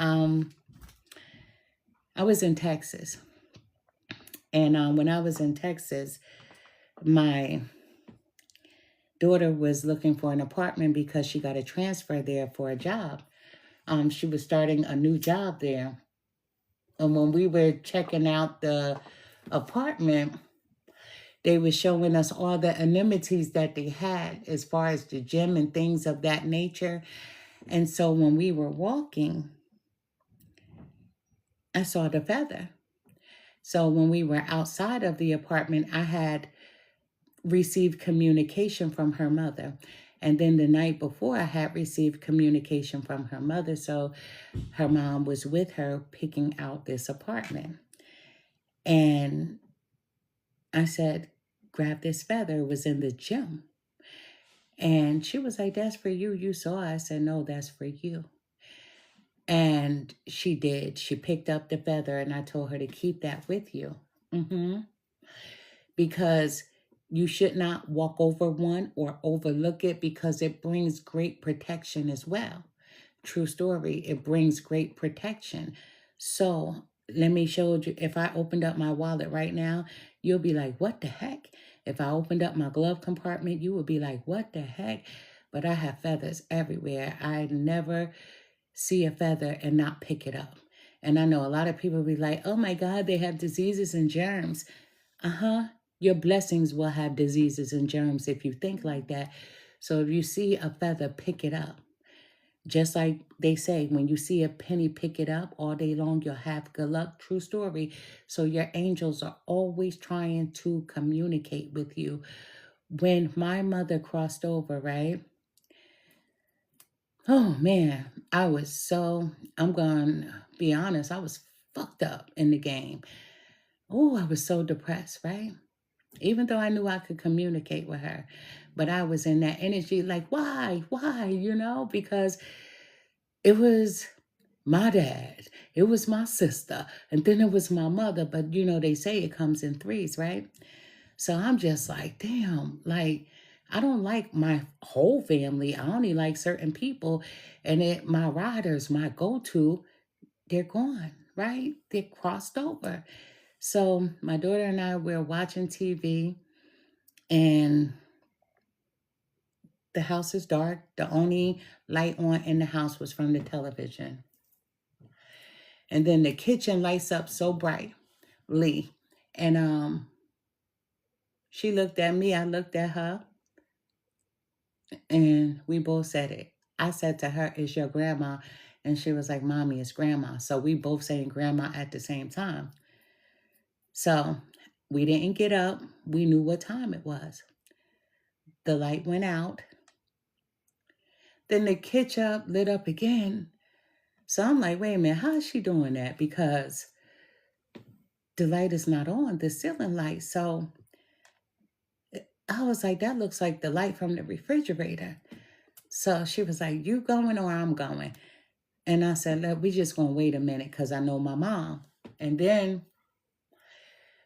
S1: was in Texas, and when I was in Texas, my daughter was looking for an apartment because she got a transfer there for a job. She was starting a new job there. And when we were checking out the apartment, they were showing us all the enmities that they had as far as the gym and things of that nature. And so when we were walking, I saw the feather. So when we were outside of the apartment, I had received communication from her mother. And then the night before, I had received communication from her mother. So her mom was with her picking out this apartment. And I said, grab this feather. It was in the gym. And she was like, that's for you. You saw it. I said, no, that's for you. And she did. She picked up the feather, and I told her to keep that with you. Because you should not walk over one or overlook it, because it brings great protection as well. True story. It brings great protection. So let me show you. If I opened up my wallet right now, you'll be like, what the heck? If I opened up my glove compartment, you would be like, what the heck? But I have feathers everywhere. I never see a feather and not pick it up. And I know a lot of people be like, oh my God, they have diseases and germs. Your blessings will have diseases and germs if you think like that. So if you see a feather, pick it up. Just like they say, when you see a penny, pick it up. All day long, you'll have good luck. True story. So your angels are always trying to communicate with you. When my mother crossed over, right? Oh man, I'm going to be honest, I was fucked up in the game. Oh, I was so depressed, right? Even though I knew I could communicate with her, but I was in that energy like, why, because it was my dad, it was my sister, and then it was my mother. But they say it comes in threes, right? So I'm just like, damn, like, I don't like my whole family. I only like certain people. And my riders, my go-to, they're gone, right? They're crossed over. So my daughter and I were watching TV, and the house is dark. The only light on in the house was from the television. And then the kitchen lights up so brightly. And she looked at me, I looked at her, and we both said it. I said to her, "Is your grandma?" And she was like, "Mommy, it's grandma." So we both saying grandma at the same time. So we didn't get up. We knew what time it was. The light went out. Then the kitchen lit up again. So I'm like, wait a minute, how is she doing that? Because the light is not on, the ceiling light. So I was like, that looks like the light from the refrigerator. So she was like, you going or I'm going? And I said, look, we just going to wait a minute because I know my mom. And then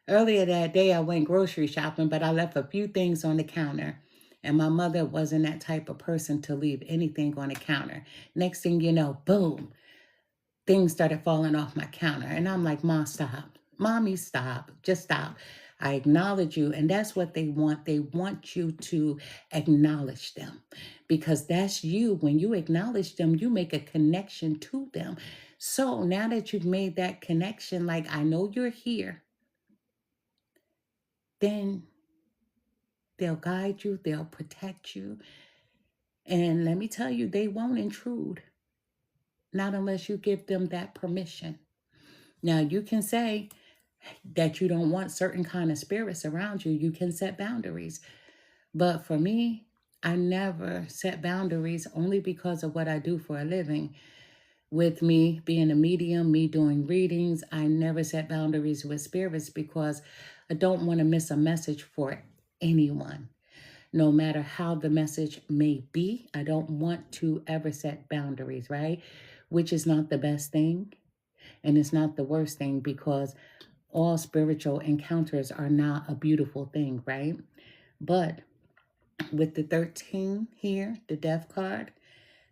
S1: earlier that day, I went grocery shopping, but I left a few things on the counter. And my mother wasn't that type of person to leave anything on the counter. Next thing you know, boom, things started falling off my counter. And I'm like, Mom, stop. Mommy, stop. Just stop. I acknowledge you. And that's what they want. They want you to acknowledge them, because that's you. When you acknowledge them, you make a connection to them. So now that you've made that connection, like, I know you're here, then they'll guide you. They'll protect you. And let me tell you, they won't intrude. Not unless you give them that permission. Now, you can say that you don't want certain kind of spirits around you. You can set boundaries. But for me, I never set boundaries, only because of what I do for a living. With me being a medium, me doing readings, I never set boundaries with spirits because I don't want to miss a message for anyone. No matter how the message may be, I don't want to ever set boundaries, right? Which is not the best thing. And it's not the worst thing, because all spiritual encounters are not a beautiful thing, right? But with the 13 here, the death card,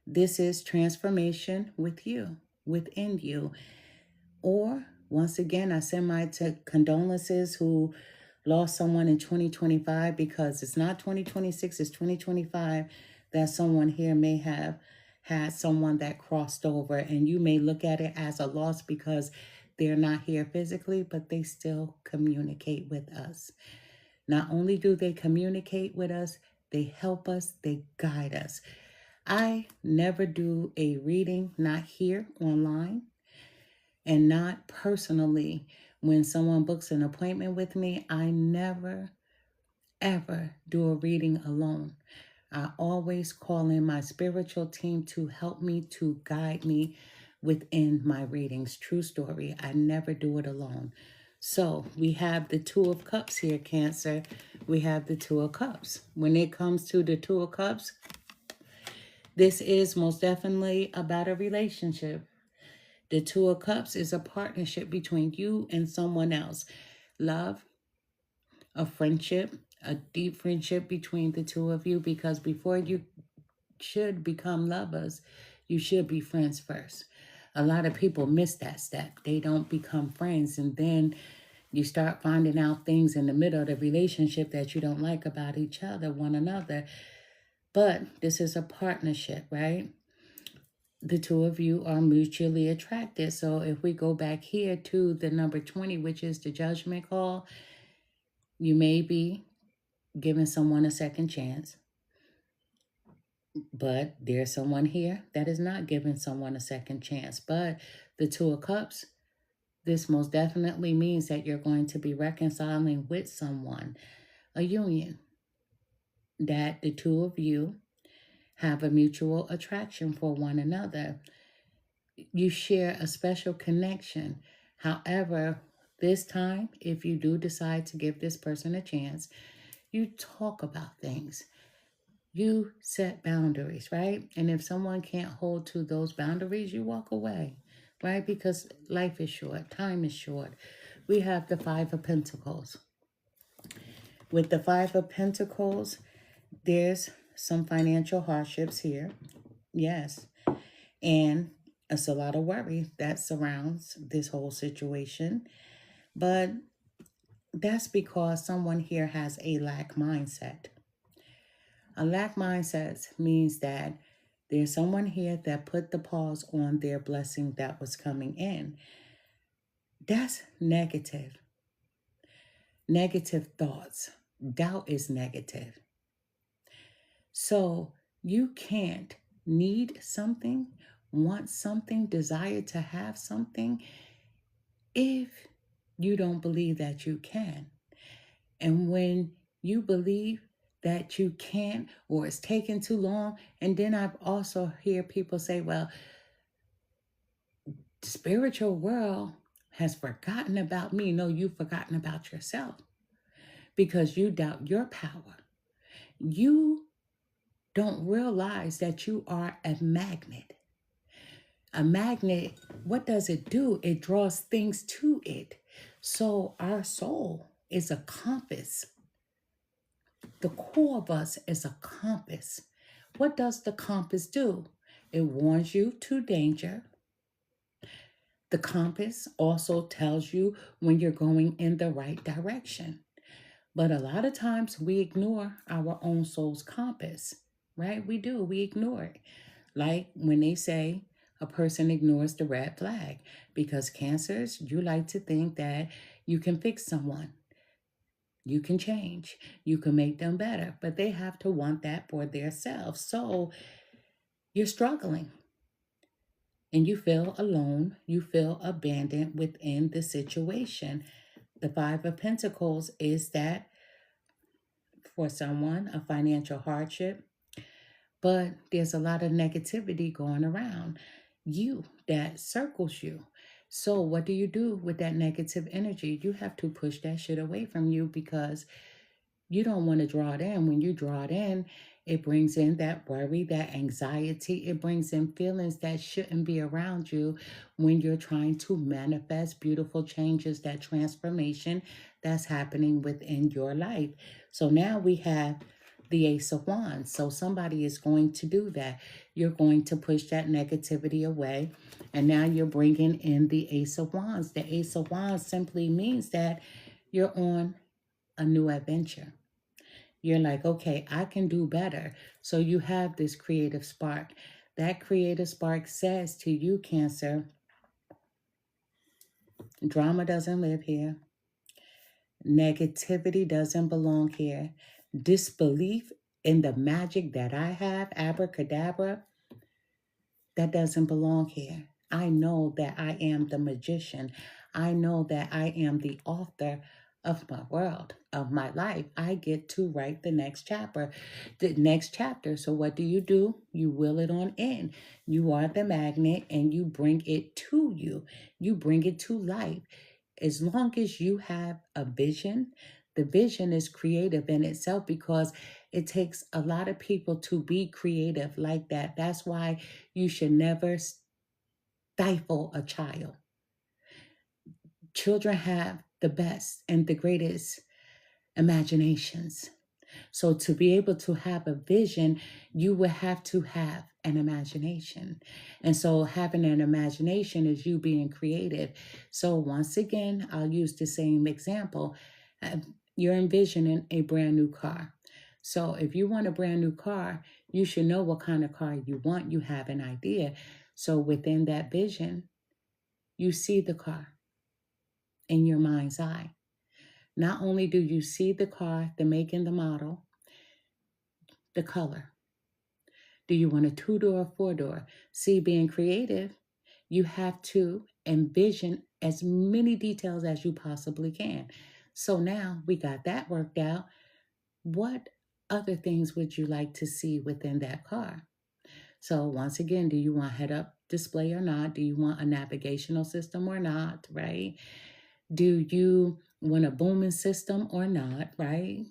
S1: this is transformation with you, within you. Or, once again, I send my condolences who lost someone in 2025, because it's not 2026, it's 2025, that someone here may have had someone that crossed over, and you may look at it as a loss because they're not here physically, but they still communicate with us. Not only do they communicate with us, they help us, they guide us. I never do a reading, not here online, and not personally. When someone books an appointment with me, I never, ever do a reading alone. I always call in my spiritual team to help me, to guide me within my readings. True story. I never do it alone. So we have the Two of Cups here, Cancer. We have the Two of Cups. When it comes to the Two of Cups, this is most definitely about a relationship. The Two of Cups is a partnership between you and someone else. Love, a friendship, a deep friendship between the two of you, because before you should become lovers, you should be friends first. A lot of people miss that step. They don't become friends, and then you start finding out things in the middle of the relationship that you don't like about each other, one another. But this is a partnership, right? The two of you are mutually attracted. So if we go back here to the number 20, which is the judgment call, you may be giving someone a second chance. But there's someone here that is not giving someone a second chance. But the Two of Cups, this most definitely means that you're going to be reconciling with someone, a union, that the two of you have a mutual attraction for one another. You share a special connection. However, this time, if you do decide to give this person a chance, you talk about things. You set boundaries, right? And if someone can't hold to those boundaries, you walk away, right? Because life is short, time is short. We have the Five of Pentacles. With the Five of Pentacles, there's some financial hardships here. Yes. And it's a lot of worry that surrounds this whole situation. But that's because someone here has a lack mindset. A lack mindset means that there's someone here that put the pause on their blessing that was coming in. That's negative. Negative thoughts. Doubt is negative. So you can't need something, want something, desire to have something if you don't believe that you can. And when you believe that you can't, or it's taking too long, and then I've also hear people say, well, the spiritual world has forgotten about me. No, you've forgotten about yourself because you doubt your power. You don't realize that you are a magnet. A magnet, what does it do? It draws things to it. So our soul is a compass. The core of us is a compass. What does the compass do? It warns you to danger. The compass also tells you when you're going in the right direction. But a lot of times we ignore our own soul's compass, right? We do. We ignore it. Like when they say a person ignores the red flag, because Cancers, you like to think that you can fix someone. You can change. You can make them better, but they have to want that for themselves. So you're struggling and you feel alone. You feel abandoned within the situation. The Five of Pentacles is that for someone, a financial hardship, but there's a lot of negativity going around you that circles you. So what do you do with that negative energy? You have to push that shit away from you because you don't want to draw it in. When you draw it in, it brings in that worry, that anxiety. It brings in feelings that shouldn't be around you when you're trying to manifest beautiful changes, that transformation that's happening within your life. So now we have the Ace of Wands. So somebody is going to do that. You're going to push that negativity away. And now you're bringing in the Ace of Wands. The Ace of Wands simply means that you're on a new adventure. You're like, okay, I can do better. So you have this creative spark. That creative spark says to you, Cancer, drama doesn't live here. Negativity doesn't belong here. Disbelief in the magic that I have, abracadabra, that doesn't belong here. I know that I am the magician. I know that I am the author of my world, of my life. I get to write the next chapter. So what do? You will it on in. You are the magnet and you bring it to you. You bring it to life. As long as you have a vision, the vision is creative in itself because it takes a lot of people to be creative like that. That's why you should never stifle a child. Children have the best and the greatest imaginations. So to be able to have a vision, you will have to have an imagination. And so having an imagination is you being creative. So once again, I'll use the same example. Uh, You're envisioning a brand new car. So if you want a brand new car, you should know what kind of car you want. You have an idea. So within that vision, you see the car in your mind's eye. Not only do you see the car, the make and the model, the color. Do you want a 2-door or 4-door? See, being creative, you have to envision as many details as you possibly can. So now we got that worked out. What other things would you like to see within that car? So once again, do you want head-up display or not? Do you want a navigational system or not, right? Do you want a booming system or not, right?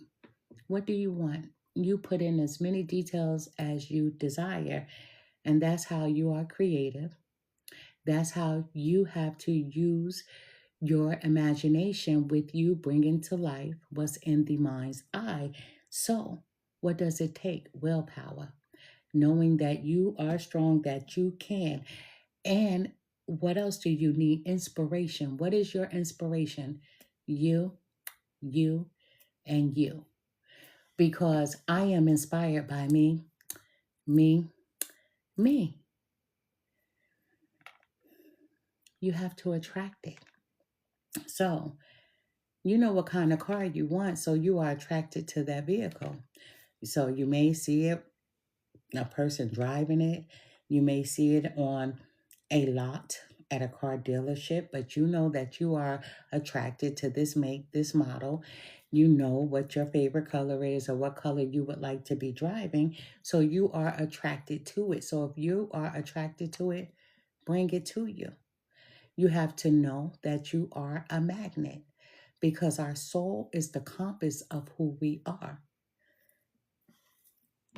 S1: What do you want? You put in as many details as you desire, and that's how you are creative. That's how you have to use your imagination with you bringing to life what's in the mind's eye. So, what does it take? Willpower, knowing that you are strong, that you can. And what else do you need? Inspiration. What is your inspiration? You, you, and you. Because I am inspired by me, me, me. You have to attract it. So, you know what kind of car you want, so you are attracted to that vehicle. So, you may see it, a person driving it, you may see it on a lot at a car dealership, but you know that you are attracted to this make, this model. You know what your favorite color is or what color you would like to be driving. So you are attracted to it. So if you are attracted to it, bring it to you. You have to know that you are a magnet because our soul is the compass of who we are.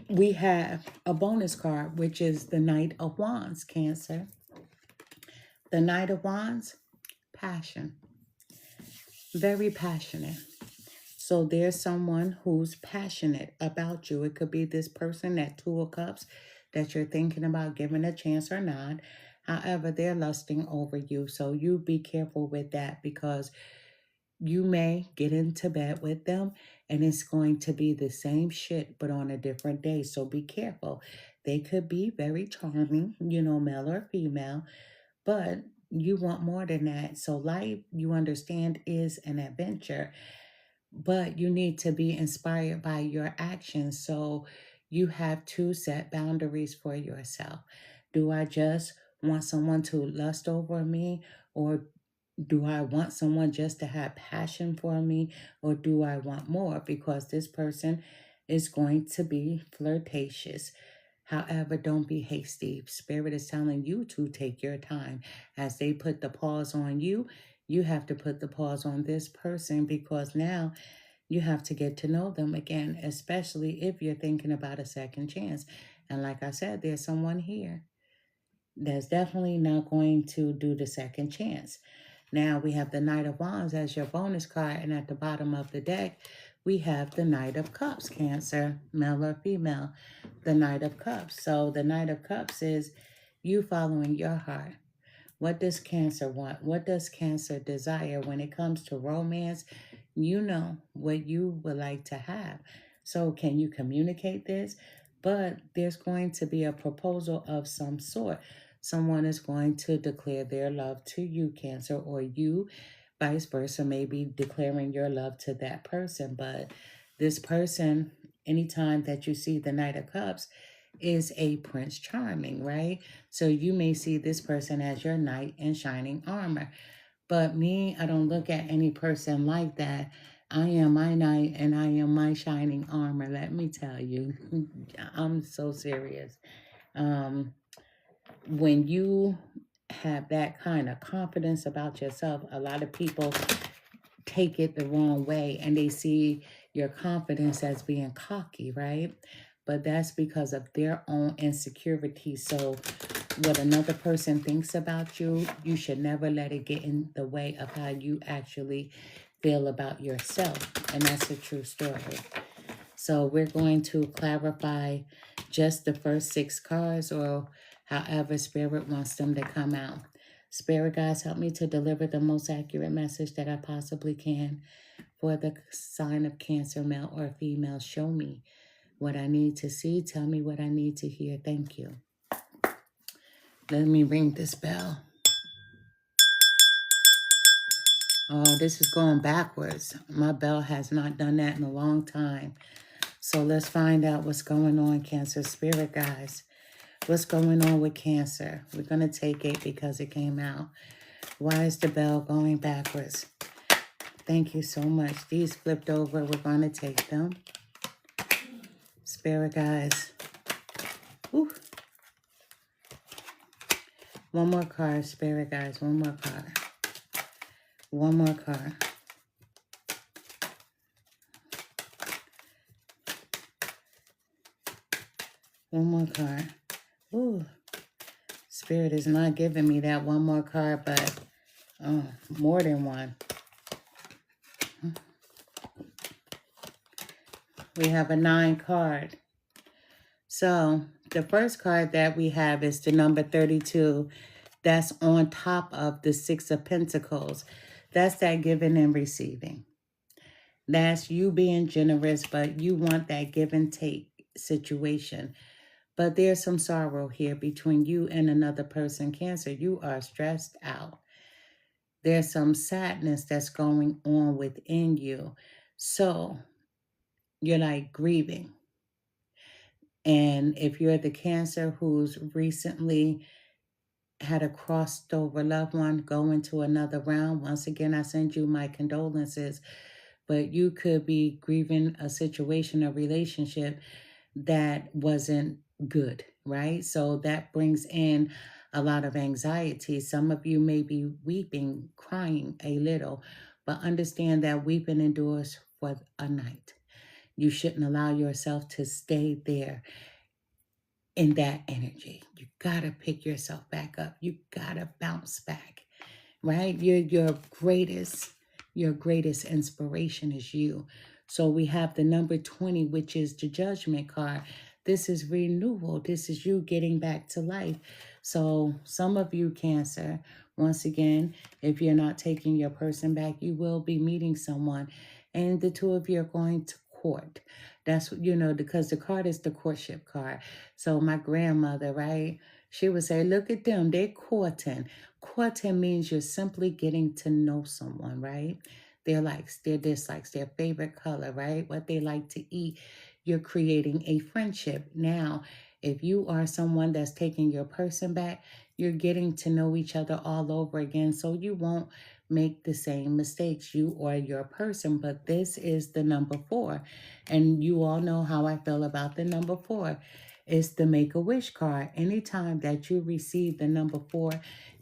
S1: We have a bonus card, which is the Knight of Wands, Cancer. The Knight of Wands, passion. Very passionate. So there's someone who's passionate about you. It could be this person, that 2 of Cups, that you're thinking about giving a chance or not. However, they're lusting over you. So you be careful with that because you may get into bed with them and it's going to be the same shit, but on a different day. So be careful. They could be very charming, male or female, but you want more than that. So life, you understand, is an adventure, but you need to be inspired by your actions. So you have to set boundaries for yourself. Do I just want someone to lust over me, or do I want someone just to have passion for me, or do I want more? Because this person is going to be flirtatious. However, don't be hasty. Spirit is telling you to take your time. As they put the pause on you, you have to put the pause on this person because now you have to get to know them again, especially if you're thinking about a second chance. And like I said, there's someone here that's definitely not going to do the second chance. Now we have the Knight of Wands as your bonus card, and at the bottom of the deck, we have the Knight of Cups, Cancer, male or female, the Knight of Cups. So the Knight of Cups is you following your heart. What does Cancer want? What does Cancer desire when it comes to romance? You know what you would like to have. So can you communicate this? But there's going to be a proposal of some sort. Someone is going to declare their love to you, Cancer, or you Vice versa, maybe declaring your love to that person. But this person, anytime that you see the Knight of Cups, is a Prince Charming, right? So you may see this person as your knight in shining armor. But me, I don't look at any person like that. I am my knight and I am my shining armor. Let me tell you, I'm so serious. When you have that kind of confidence about yourself, a lot of people take it the wrong way and they see your confidence as being cocky, right? But that's because of their own insecurity. So what another person thinks about you, you should never let it get in the way of how you actually feel about yourself. And that's a true story. So we're going to clarify just the first 6 cards, or however Spirit wants them to come out. Spirit guides, help me to deliver the most accurate message that I possibly can for the sign of Cancer, male or female. Show me what I need to see. Tell me what I need to hear. Thank you. Let me ring this bell. Oh, this is going backwards. My bell has not done that in a long time. So let's find out what's going on, Cancer Spirit guys. What's going on with Cancer? We're going to take it because it came out. Why is the bell going backwards? Thank you so much. These flipped over. We're going to take them. Spirit guys. Whew. One more card, Spirit guys. One more card. One more card. One more card. Ooh. Spirit is not giving me that one more card, but more than one. We have a 9 card. So the first card that we have is the number 32. That's on top of the 6 of Pentacles. That's that giving and receiving. That's you being generous, but you want that give and take situation. But there's some sorrow here between you and another person, Cancer. You are stressed out. There's some sadness that's going on within you. So you're like grieving. And if you're the Cancer who's recently had a crossed over loved one go into another realm, once again, I send you my condolences. But you could be grieving a situation, a relationship that wasn't good, right? So that brings in a lot of anxiety. Some of you may be weeping, crying a little, but understand that weeping endures for a night. You shouldn't allow yourself to stay there in that energy. You gotta pick yourself back up. You gotta bounce back, right? Your greatest inspiration is you. So we have the number 20, which is the Judgment card. This is renewal. This is you getting back to life. So some of you, Cancer, once again, if you're not taking your person back, you will be meeting someone, and the two of you are going to court. That's, because the card is the courtship card. So my grandmother, right, she would say, look at them, they're courting. Courting means you're simply getting to know someone, right? Their likes, their dislikes, their favorite color, right? What they like to eat. You're creating a friendship. Now, if you are someone that's taking your person back, you're getting to know each other all over again, so you won't make the same mistakes, you or your person. But this is the number 4. And you all know how I feel about the number 4. It's the Make-A-Wish card. Anytime that you receive the number 4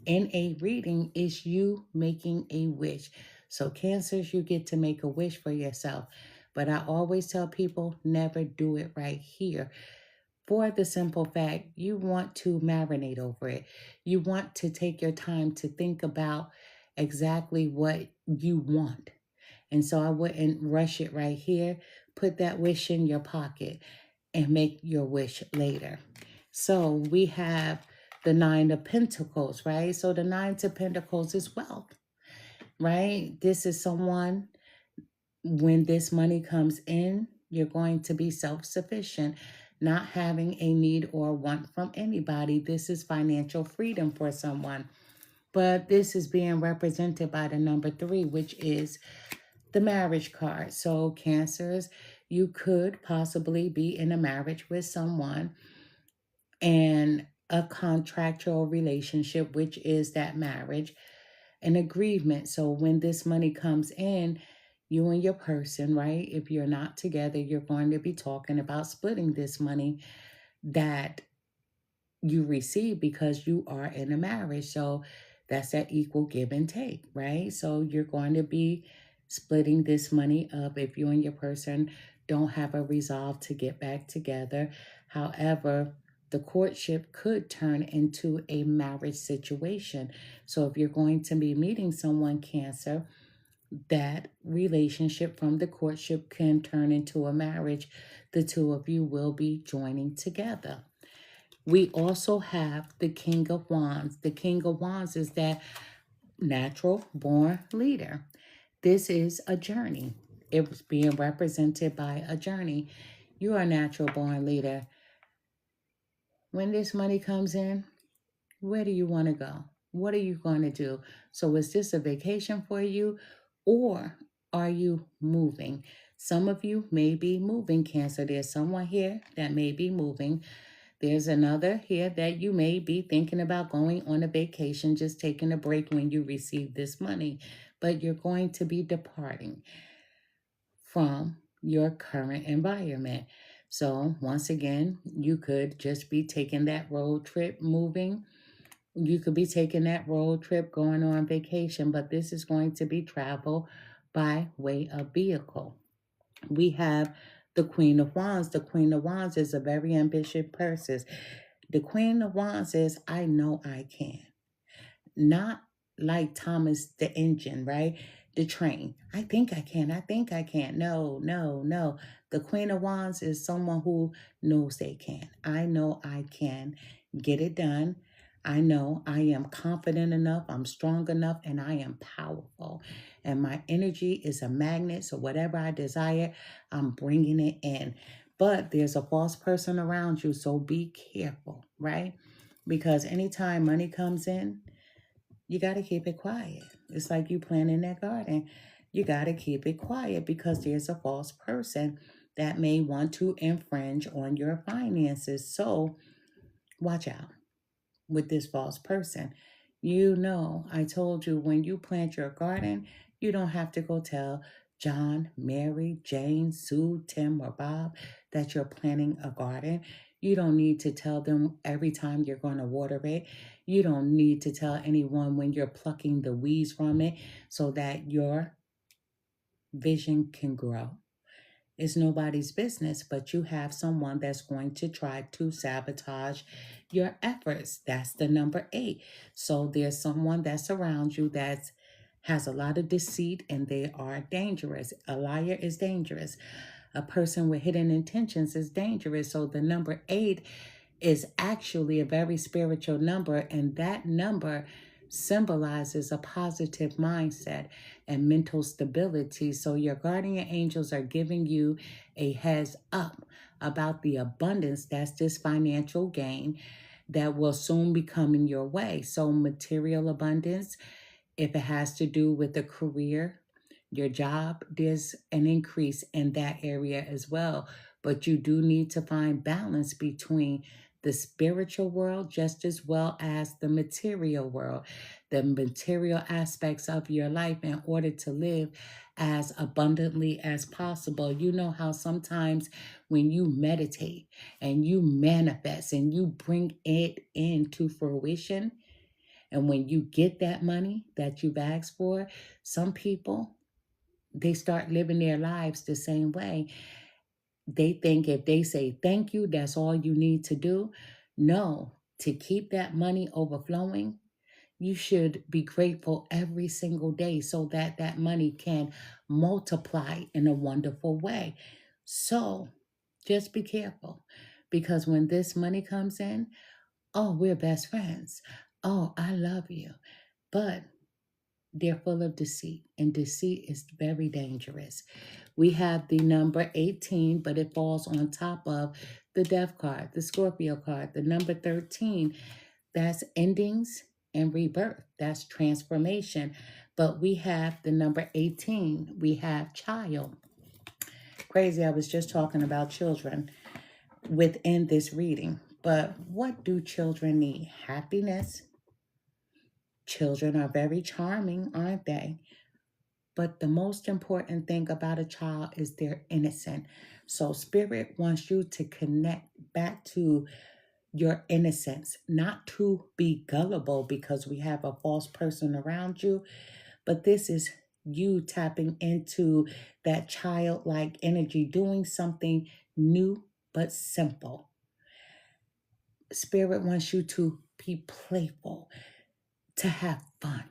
S1: in a reading, it's you making a wish. So Cancers, you get to make a wish for yourself. But I always tell people, never do it right here. For the simple fact, you want to marinate over it. You want to take your time to think about exactly what you want. And so I wouldn't rush it right here. Put that wish in your pocket and make your wish later. So we have the 9 of Pentacles, right? So the 9 of Pentacles is wealth, right? This is someone, when this money comes in, you're going to be self-sufficient, not having a need or want from anybody. This is financial freedom for someone. But this is being represented by the number 3, which is the marriage card. So Cancers, you could possibly be in a marriage with someone and a contractual relationship, which is that marriage, an agreement. So when this money comes in, you and your person, right? If you're not together, you're going to be talking about splitting this money that you receive because you are in a marriage. So that's that equal give and take, right? So you're going to be splitting this money up if you and your person don't have a resolve to get back together. However, the courtship could turn into a marriage situation. So if you're going to be meeting someone, Cancer, that relationship from the courtship can turn into a marriage. The two of you will be joining together. We also have the King of Wands. The King of Wands is that natural born leader. This is a journey. It's being represented by a journey. You are a natural born leader. When this money comes in, where do you want to go? What are you going to do? So is this a vacation for you, or are you moving? Some of you may be moving, Cancer. There's someone here that may be moving. There's another here that you may be thinking about going on a vacation, just taking a break when you receive this money. But you're going to be departing from your current environment. So once again, you could just be taking that road trip, moving. You could be taking that road trip, going on vacation, but this is going to be travel by way of vehicle. We have the Queen of Wands. The Queen of Wands is a very ambitious person. The Queen of Wands says, I know I can. Not like Thomas the engine, right? The train. I think I can. I think I can. No, no, no. The Queen of Wands is someone who knows they can. I know I can get it done. I know I am confident enough, I'm strong enough, and I am powerful. And my energy is a magnet, so whatever I desire, I'm bringing it in. But there's a false person around you, so be careful, right? Because anytime money comes in, you got to keep it quiet. It's like you planting that garden. You got to keep it quiet because there's a false person that may want to infringe on your finances. So watch out with this false person. You know, I told you when you plant your garden, you don't have to go tell John, Mary, Jane, Sue, Tim, or Bob that you're planting a garden. You don't need to tell them every time you're going to water it. You don't need to tell anyone when you're plucking the weeds from it so that your vision can grow. It's nobody's business, but you have someone that's going to try to sabotage your efforts. That's the number 8. So there's someone that's around you that has a lot of deceit and they are dangerous. A liar is dangerous. A person with hidden intentions is dangerous. So the number 8 is actually a very spiritual number, and that number symbolizes a positive mindset and mental stability. So your guardian angels are giving you a heads up about the abundance, that's this financial gain that will soon be coming your way. So material abundance, if it has to do with a career, your job, there's an increase in that area as well. But you do need to find balance between the spiritual world just as well as the material world, the material aspects of your life in order to live as abundantly as possible. You know how sometimes when you meditate and you manifest and you bring it into fruition, and when you get that money that you've asked for, some people, they start living their lives the same way. They think if they say thank you, that's all you need to do. No, to keep that money overflowing, you should be grateful every single day so that that money can multiply in a wonderful way. So just be careful because when this money comes in, oh, we're best friends. Oh, I love you. But they're full of deceit, and deceit is very dangerous. We have the number 18, but it falls on top of the Death card, the Scorpio card, the number 13. That's endings and rebirth. That's transformation. But we have the number 18. We have child. Crazy, I was just talking about children within this reading. But what do children need? Happiness. Children are very charming, aren't they? But the most important thing about a child is they're innocent. So Spirit wants you to connect back to your innocence, not to be gullible because we have a false person around you, but this is you tapping into that childlike energy, doing something new but simple. Spirit wants you to be playful, to have fun,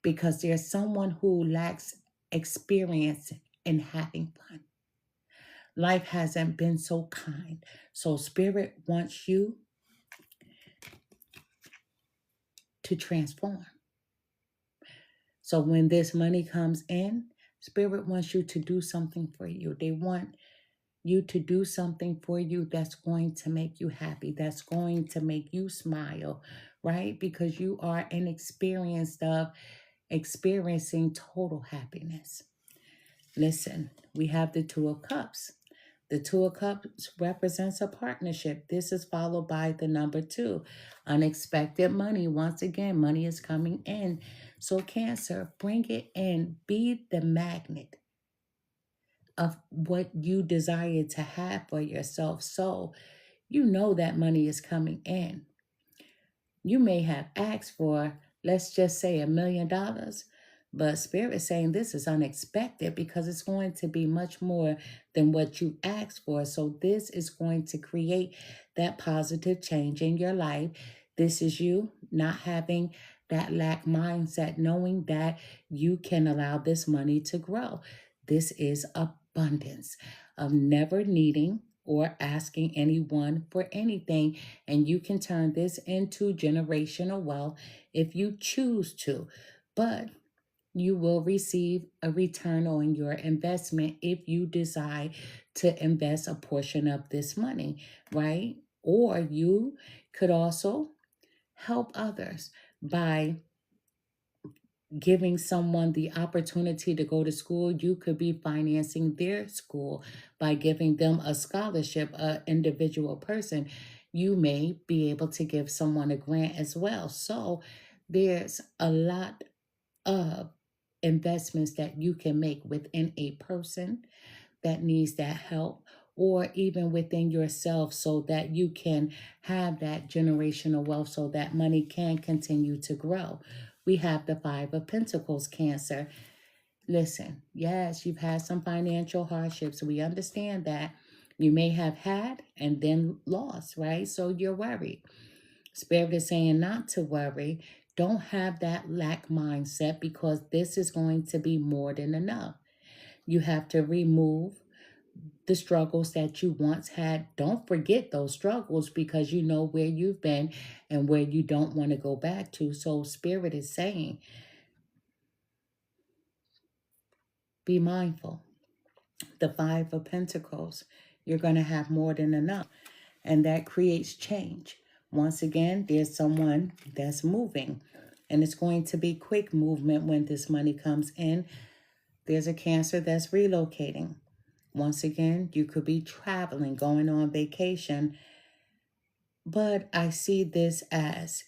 S1: because there's someone who lacks experience in having fun. Life hasn't been so kind. So Spirit wants you to transform. So when this money comes in, Spirit wants you to do something for you. They want you to do something for you that's going to make you happy, that's going to make you smile, right? Because you are inexperienced of experiencing total happiness. Listen, we have the Two of Cups. The Two of Cups represents a partnership. This is followed by the number 2. Unexpected money. Once again, money is coming in. So Cancer, bring it in. Be the magnet of what you desire to have for yourself. So you know that money is coming in. You may have asked for, let's just say, $1 million, but Spirit is saying this is unexpected because it's going to be much more than what you asked for. So this is going to create that positive change in your life. This is you not having that lack mindset, knowing that you can allow this money to grow. This is abundance of never needing or asking anyone for anything. And you can turn this into generational wealth if you choose to. But you will receive a return on your investment if you decide to invest a portion of this money, right? Or you could also help others by giving someone the opportunity to go to school. You could be financing their school by giving them a scholarship, an individual person. You may be able to give someone a grant as well. So there's a lot of investments that you can make within a person that needs that help, or even within yourself, so that you can have that generational wealth, so that money can continue to grow. We have the Five of Pentacles, Cancer. Listen, yes, you've had some financial hardships. We understand that. You may have had and then lost, right? So you're worried. Spirit is saying not to worry. Don't have that lack mindset, because this is going to be more than enough. You have to remove the struggles that you once had. Don't forget those struggles, because you know where you've been and where you don't want to go back to. So Spirit is saying, be mindful. The Five of Pentacles, you're going to have more than enough. And that creates change. Once again, there's someone that's moving. And it's going to be quick movement when this money comes in. There's a Cancer that's relocating. Once again, you could be traveling, going on vacation. But I see this as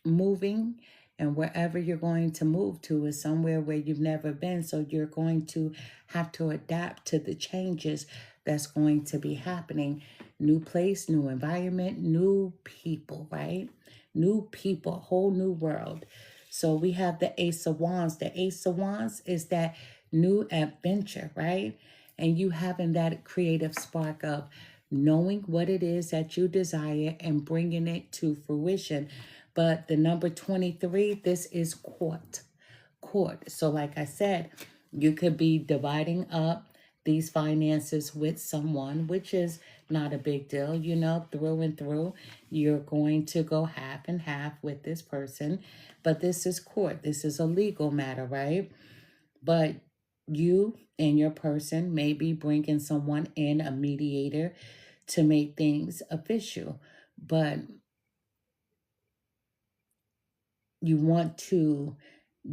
S1: moving, and wherever you're going to move to is somewhere where you've never been. So you're going to have to adapt to the changes that's going to be happening. New place, new environment, new people, right? New people, whole new world. So we have the Ace of Wands. The Ace of Wands is that new adventure, right? And you having that creative spark of knowing what it is that you desire and bringing it to fruition. But the number 23, this is court. Court. So like I said, you could be dividing up these finances with someone, which is not a big deal, you know, through and through. You're going to go half and half with this person. But this is court. This is a legal matter, right? But you and your person may be bringing someone in, a mediator, to make things official. But you want to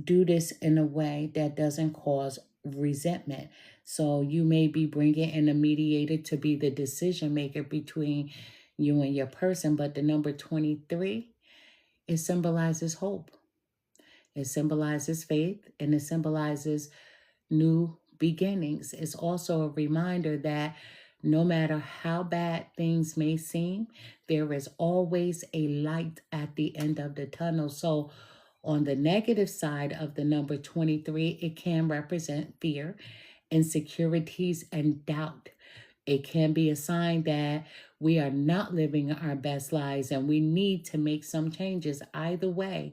S1: do this in a way that doesn't cause resentment. So you may be bringing in a mediator to be the decision maker between you and your person. But the number 23, it symbolizes hope. It symbolizes faith, and it symbolizes new beginnings. It's also a reminder that no matter how bad things may seem, there is always a light at the end of the tunnel. So on the negative side of the number 23, it can represent fear, insecurities, and doubt. It can be a sign that we are not living our best lives and we need to make some changes. Either way,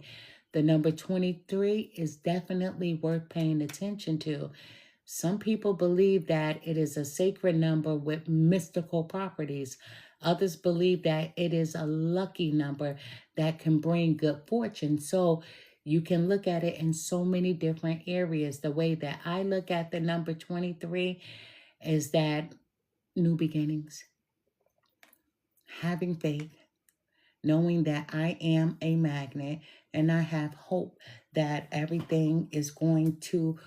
S1: the number 23 is definitely worth paying attention to. Some people believe that it is a sacred number with mystical properties. Others believe that it is a lucky number that can bring good fortune. So you can look at it in so many different areas. The way that I look at the number 23 is that new beginnings, having faith, knowing that I am a magnet and I have hope that everything is going to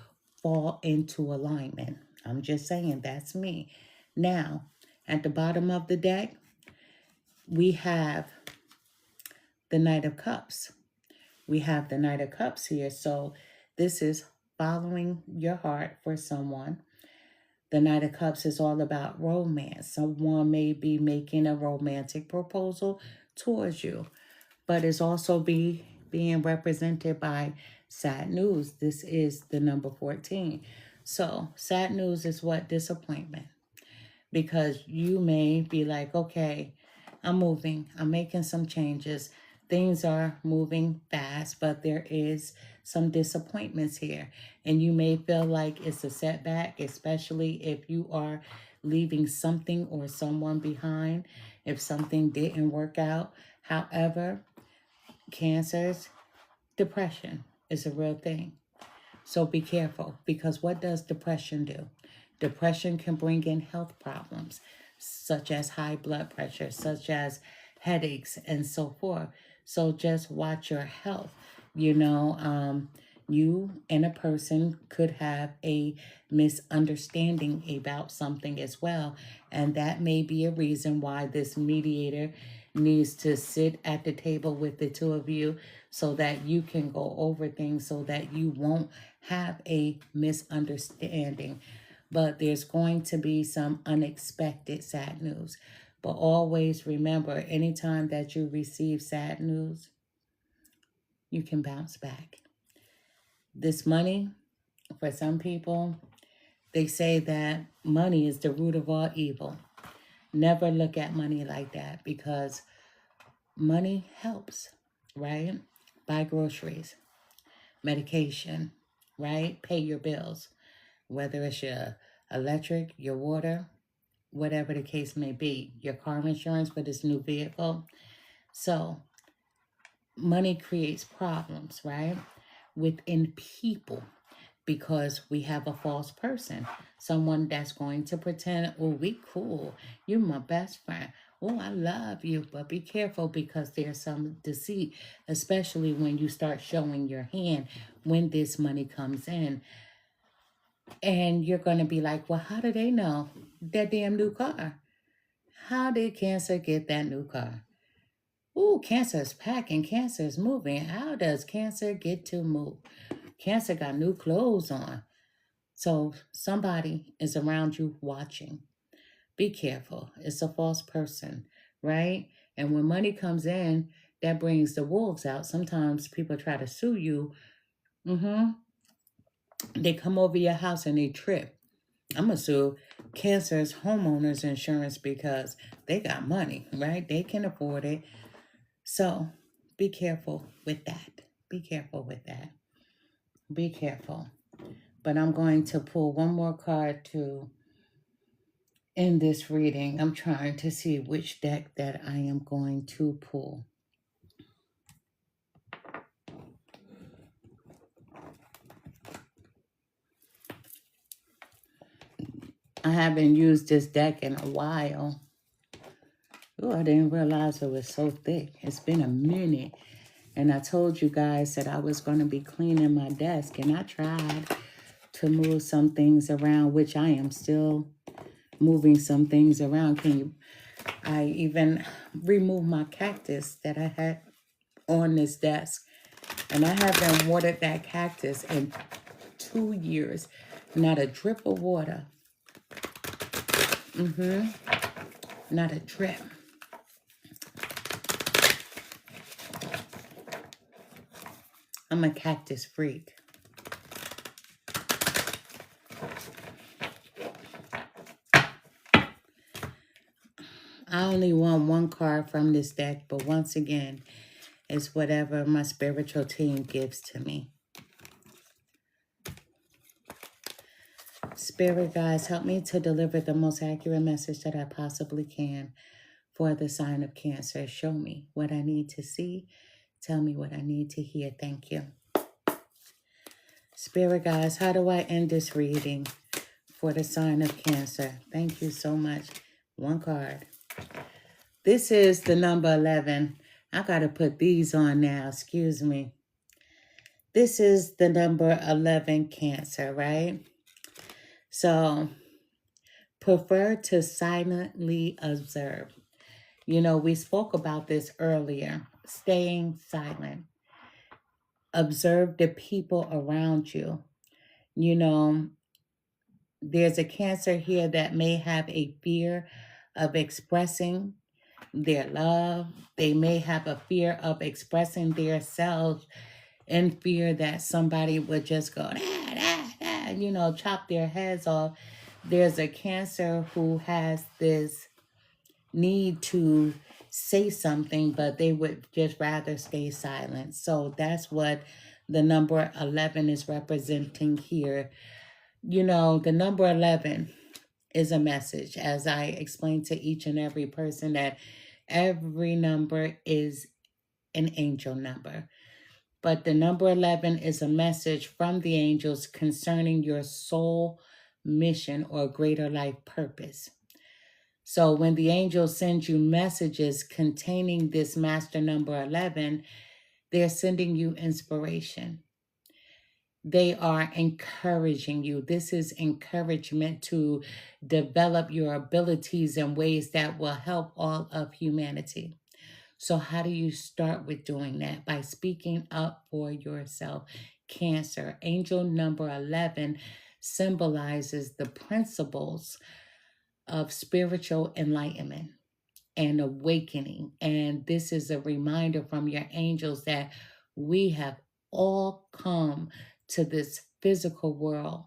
S1: fall into alignment. I'm just saying, that's me. Now, at the bottom of the deck, we have the Knight of Cups. We have the Knight of Cups here. So this is following your heart for someone. The Knight of Cups is all about romance. Someone may be making a romantic proposal towards you, but it's also being represented by sad news. This is the number 14. So sad news is what? Disappointment. Because you may be like, okay, I'm moving. I'm making some changes. Things are moving fast, but there is some disappointments here. And you may feel like it's a setback, especially if you are leaving something or someone behind, if something didn't work out. However, Cancers, depression is a real thing. So be careful, because what does depression do? Depression can bring in health problems, such as high blood pressure, such as headaches, and so forth. So just watch your health. You and a person could have a misunderstanding about something as well. And that may be a reason why this mediator needs to sit at the table with the two of you so that you can go over things so that you won't have a misunderstanding. But there's going to be some unexpected sad news. But always remember, anytime that you receive sad news, you can bounce back. This money, for some people, they say that money is the root of all evil. Never look at money like that, because money helps, right? Buy groceries, medication, right? Pay your bills, whether it's your electric, your water, whatever the case may be, your car insurance for this new vehicle. So money creates problems, right? Within people, because we have a false person, someone that's going to pretend, oh, we cool, you're my best friend, oh, I love you. But be careful, because there's some deceit, especially when you start showing your hand when this money comes in. And you're going to be like, well, how do they know that damn new car? How did Cancer get that new car? Ooh, Cancer is packing. Cancer is moving. How does Cancer get to move? Cancer got new clothes on. So somebody is around you watching. Be careful. It's a false person, right? And when money comes in, that brings the wolves out. Sometimes people try to sue you. They come over your house and they trip. I'm going to sue Cancer's homeowners insurance because they got money, right? They can afford it. So be careful with that. Be careful with that. Be careful. But I'm going to pull one more card to end this reading. I'm trying to see which deck that I am going to pull. I haven't used this deck in a while. Oh, I didn't realize it was so thick. It's been a minute. And I told you guys that I was going to be cleaning my desk, and I tried to move some things around, which I am still moving some things around. I even removed my cactus that I had on this desk, and I haven't watered that cactus in 2 years. Not a drip of water. Not a drip. I'm a cactus freak. I only want one card from this deck, but once again, it's whatever my spiritual team gives to me. Spirit guides, help me to deliver the most accurate message that I possibly can for the sign of Cancer. Show me what I need to see. Tell me what I need to hear. Thank you. Spirit guides, how do I end this reading for the sign of Cancer? Thank you so much. One card. This is the number 11. I got to put these on now. Excuse me. This is the number 11, Cancer, right? So, prefer to silently observe. You know, we spoke about this earlier. Staying silent. Observe the people around you. You know, there's a Cancer here that may have a fear of expressing their love. They may have a fear of expressing their selves in fear that somebody would just go, you know, chop their heads off. There's a Cancer who has this need to say something, but they would just rather stay silent. So that's what the number 11 is representing here. You know, the number 11 is a message, as I explained to each and every person, that every number is an angel number. But the number 11 is a message from the angels concerning your soul mission or greater life purpose. So when the angels send you messages containing this master number 11, they're sending you inspiration. They are encouraging you. This is encouragement to develop your abilities in ways that will help all of humanity. So how do you start with doing that? By speaking up for yourself. Cancer, angel number 11 symbolizes the principles of spiritual enlightenment and awakening. And this is a reminder from your angels that we have all come to this physical world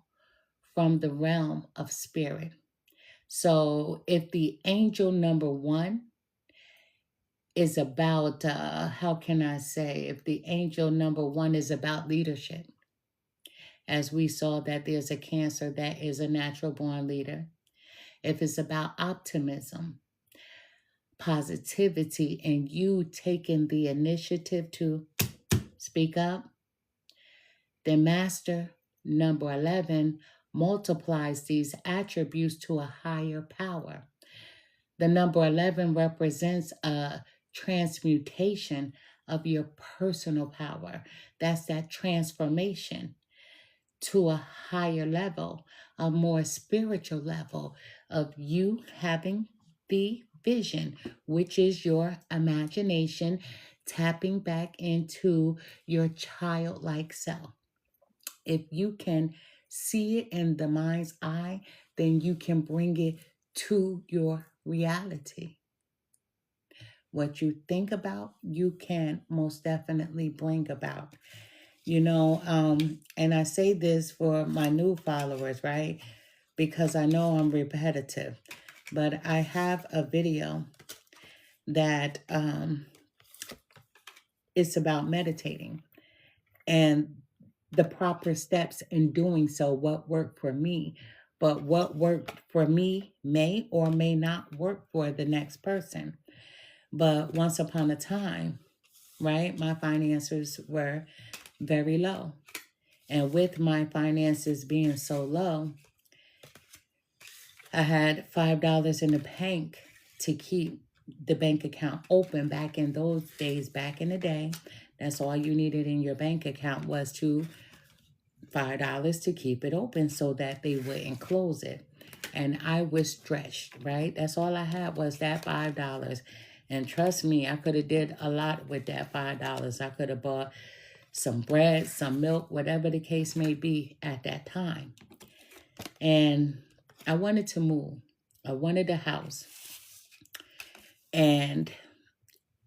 S1: from the realm of spirit. So if the angel number 1 is about, how can I say, if the angel number 1 is about leadership, as we saw that there's a Cancer that is a natural born leader. If it's about optimism, positivity, and you taking the initiative to speak up, then master number 11 multiplies these attributes to a higher power. The number 11 represents a transmutation of your personal power. That's that transformation to a higher level, a more spiritual level of you having the vision, which is your imagination, tapping back into your childlike self. If you can see it in the mind's eye, then you can bring it to your reality. What you think about, you can most definitely bring about. You know, and I say this for my new followers, right? Because I know I'm repetitive, but I have a video that it's about meditating and the proper steps in doing so, what worked for me. But what worked for me may or may not work for the next person. But once upon a time, right, my finances were very low. And with my finances being so low, I had $5 in the bank to keep the bank account open back in those days, back in the day. That's all you needed in your bank account was $5 to keep it open so that they wouldn't close it. And I was stretched, right? That's all I had was that $5. And trust me, I could have did a lot with that $5. I could have bought some bread, some milk, whatever the case may be at that time. And I wanted to move. I wanted a house. And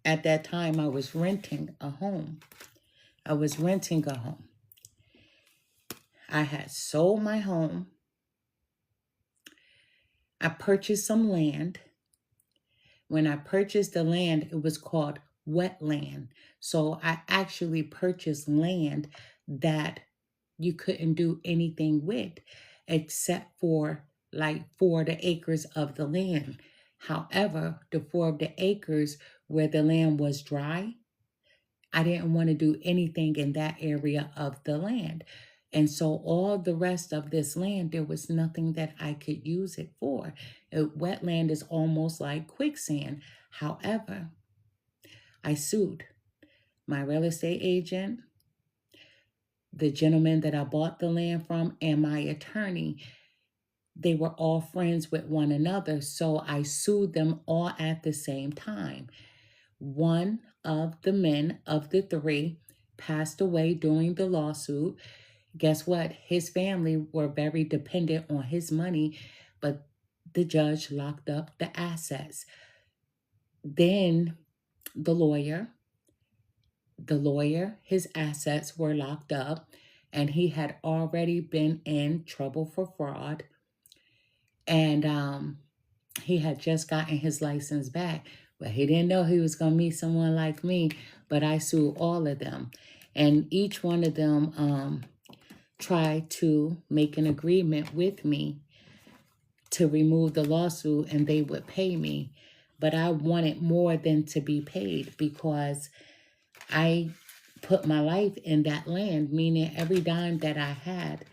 S1: at that time, I was renting a home. I had sold my home. I purchased some land. When I purchased the land, it was called wetland. So I actually purchased land that you couldn't do anything with except for like 4 of the acres of the land. However, the 4 of the acres where the land was dry, I didn't want to do anything in that area of the land. And so all the rest of this land, there was nothing that I could use it for. Wetland is almost like quicksand. However, I sued my real estate agent, the gentleman that I bought the land from, and my attorney. They were all friends with one another, so I sued them all at the same time. One of the men of the 3 passed away during the lawsuit. Guess what? His family were very dependent on his money, but the judge locked up the assets. Then the lawyer, his assets were locked up, and he had already been in trouble for fraud. And he had just gotten his license back, but he didn't know he was going to meet someone like me. But I sued all of them, and each one of them tried to make an agreement with me to remove the lawsuit, and they would pay me. But I wanted more than to be paid because I put my life in that land, meaning every dime that I had,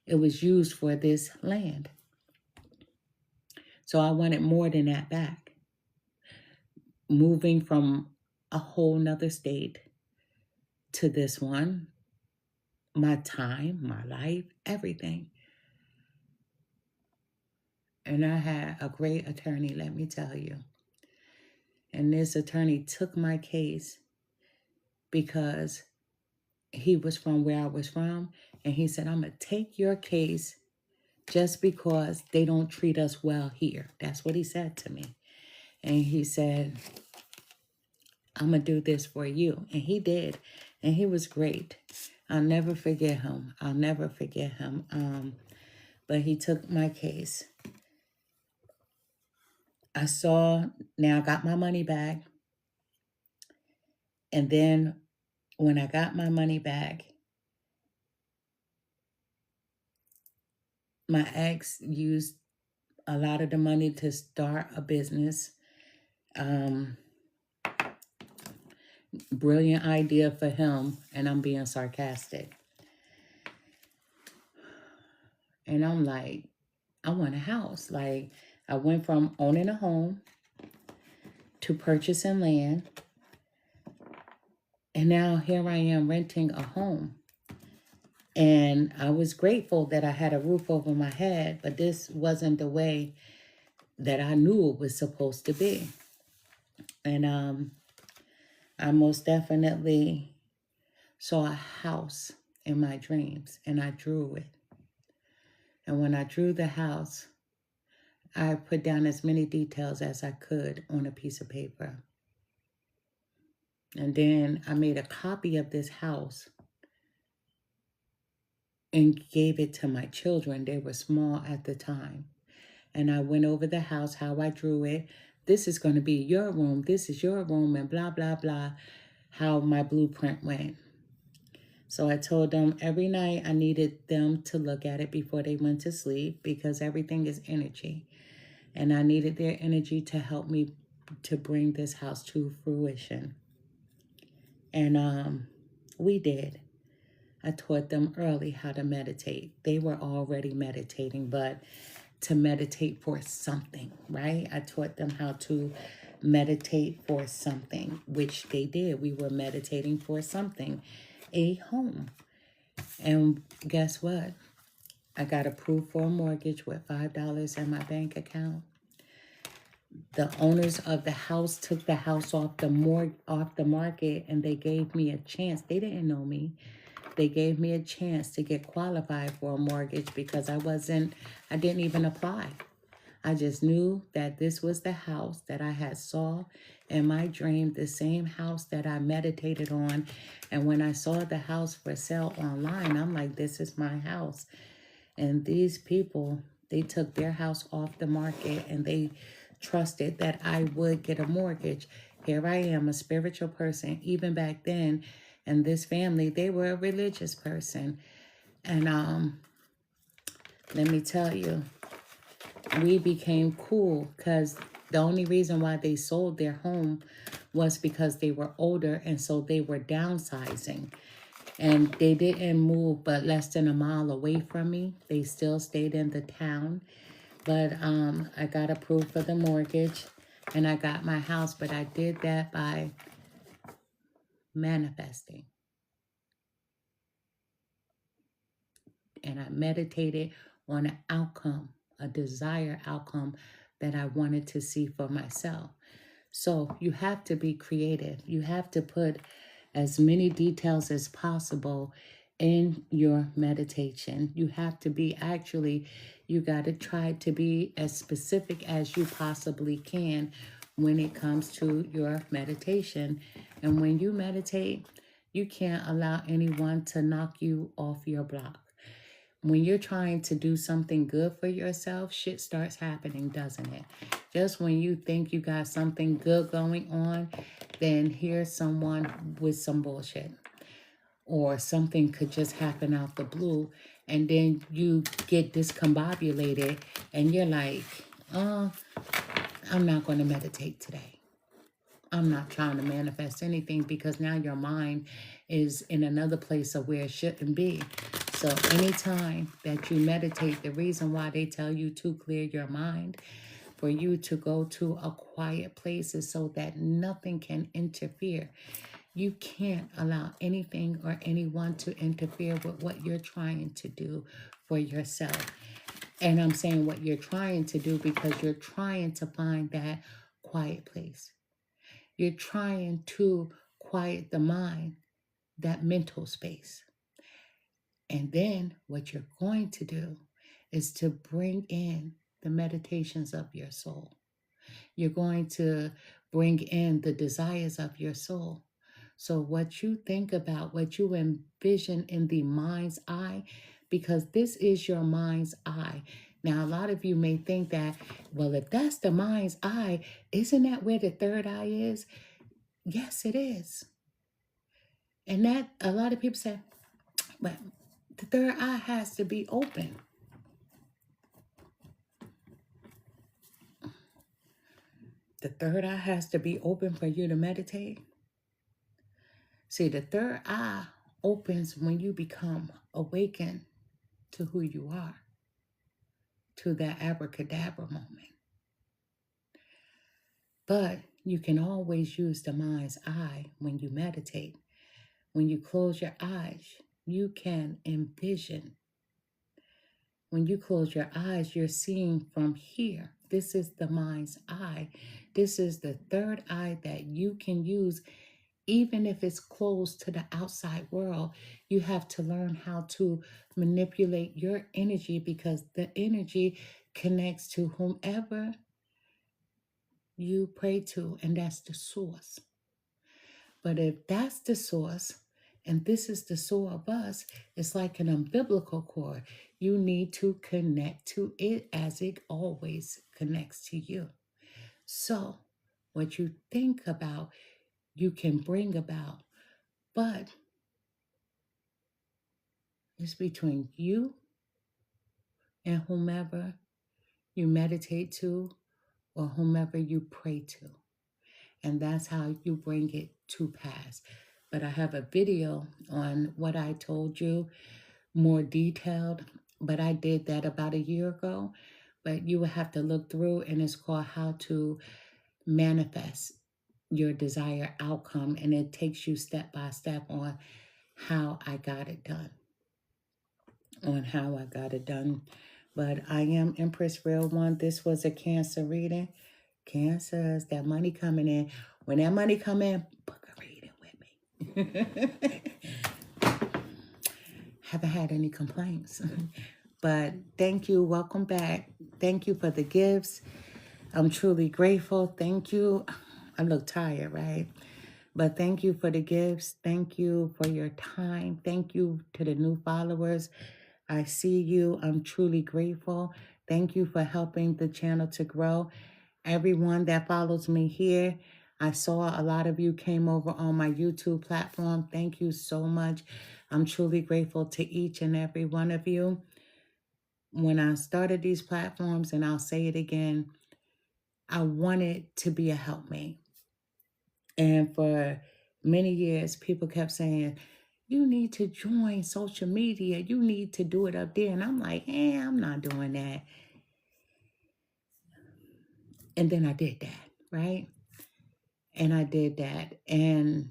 S1: it was used for this land. So I wanted more than that back. Moving from a whole nother state to this one, my time, my life, everything. And I had a great attorney, let me tell you. And this attorney took my case because he was from where I was from. And he said, I'm going to take your case just because they don't treat us well here. That's what he said to me. And he said, I'm going to do this for you. And he did. And he was great. I'll never forget him. But he took my case. Now I got my money back. And then when I got my money back, my ex used a lot of the money to start a business. Brilliant idea for him, and I'm being sarcastic. And I'm like, I want a house. Like, I went from owning a home to purchasing land, and now here I am renting a home. And I was grateful that I had a roof over my head, but this wasn't the way that I knew it was supposed to be. And I most definitely saw a house in my dreams, and I drew it. And when I drew the house, I put down as many details as I could on a piece of paper. And then I made a copy of this house and gave it to my children. They were small at the time. And I went over the house, how I drew it. This is going to be your room. This is your room, and blah, blah, blah, how my blueprint went. So I told them every night I needed them to look at it before they went to sleep because everything is energy. And I needed their energy to help me to bring this house to fruition. And we did. I taught them early how to meditate. They were already meditating, but to meditate for something, right? I taught them how to meditate for something, which they did. We were meditating for something, a home. And guess what? I got approved for a mortgage with $5 in my bank account. The owners of the house took the house off the market, and they gave me a chance. They didn't know me. They gave me a chance to get qualified for a mortgage because I didn't even apply. I just knew that this was the house that I had saw in my dream, the same house that I meditated on. And when I saw the house for sale online, I'm like, this is my house. And these people, they took their house off the market and they trusted that I would get a mortgage. Here I am, a spiritual person. Even back then, and this family, they were a religious person. And let me tell you, we became cool because the only reason why they sold their home was because they were older, and so they were downsizing. And they didn't move but less than a mile away from me. They still stayed in the town. But I got approved for the mortgage and I got my house. But I did that by manifesting. And I meditated on an outcome, a desired outcome that I wanted to see for myself. So you have to be creative. You have to put as many details as possible in your meditation. You have to be you got to try to be as specific as you possibly can when it comes to your meditation. And when you meditate, you can't allow anyone to knock you off your block. When you're trying to do something good for yourself, shit starts happening, doesn't it? Just when you think you got something good going on, then here's someone with some bullshit. Or something could just happen out the blue, and then you get discombobulated, and you're like, I'm not going to meditate today. I'm not trying to manifest anything because now your mind is in another place of where it shouldn't be. So anytime that you meditate, the reason why they tell you to clear your mind, for you to go to a quiet place is so that nothing can interfere. You can't allow anything or anyone to interfere with what you're trying to do for yourself. And I'm saying what you're trying to do because you're trying to find that quiet place. You're trying to quiet the mind, that mental space. And then what you're going to do is to bring in the meditations of your soul. You're going to bring in the desires of your soul. So what you think about, what you envision in the mind's eye, because this is your mind's eye. Now, a lot of you may think that, well, if that's the mind's eye, isn't that where the third eye is? Yes, it is. And that a lot of people say, but the third eye has to be open. The third eye has to be open for you to meditate. See, the third eye opens when you become awakened to who you are, to that abracadabra moment. But you can always use the mind's eye when you meditate. When you close your eyes, you can envision. When you close your eyes, you're seeing from here. This is the mind's eye. This is the third eye that you can use. Even if it's closed to the outside world, you have to learn how to manipulate your energy because the energy connects to whomever you pray to, and that's the source. But if that's the source, and this is the soul of us, it's like an umbilical cord. You need to connect to it as it always connects to you. So what you think about, you can bring about, but it's between you and whomever you meditate to or whomever you pray to. And that's how you bring it to pass. But I have a video on what I told you, more detailed, but I did that about a year ago. But you will have to look through, and it's called How to manifest your desired outcome, and it takes you step by step on how I got it done. But I am Empress Real One. This was a Cancer reading. Cancers, that money coming in. When that money come in, book a reading with me. Haven't had any complaints. But thank you. Welcome back. Thank you for the gifts. I'm truly grateful. Thank you. I look tired, right? But thank you for the gifts. Thank you for your time. Thank you to the new followers. I see you. I'm truly grateful. Thank you for helping the channel to grow. Everyone that follows me here, I saw a lot of you came over on my YouTube platform. Thank you so much. I'm truly grateful to each and every one of you. When I started these platforms, and I'll say it again, I wanted to be a helpmate. And for many years, people kept saying, you need to join social media. You need to do it up there. And I'm like, I'm not doing that. And then I did that, right? And I did that. And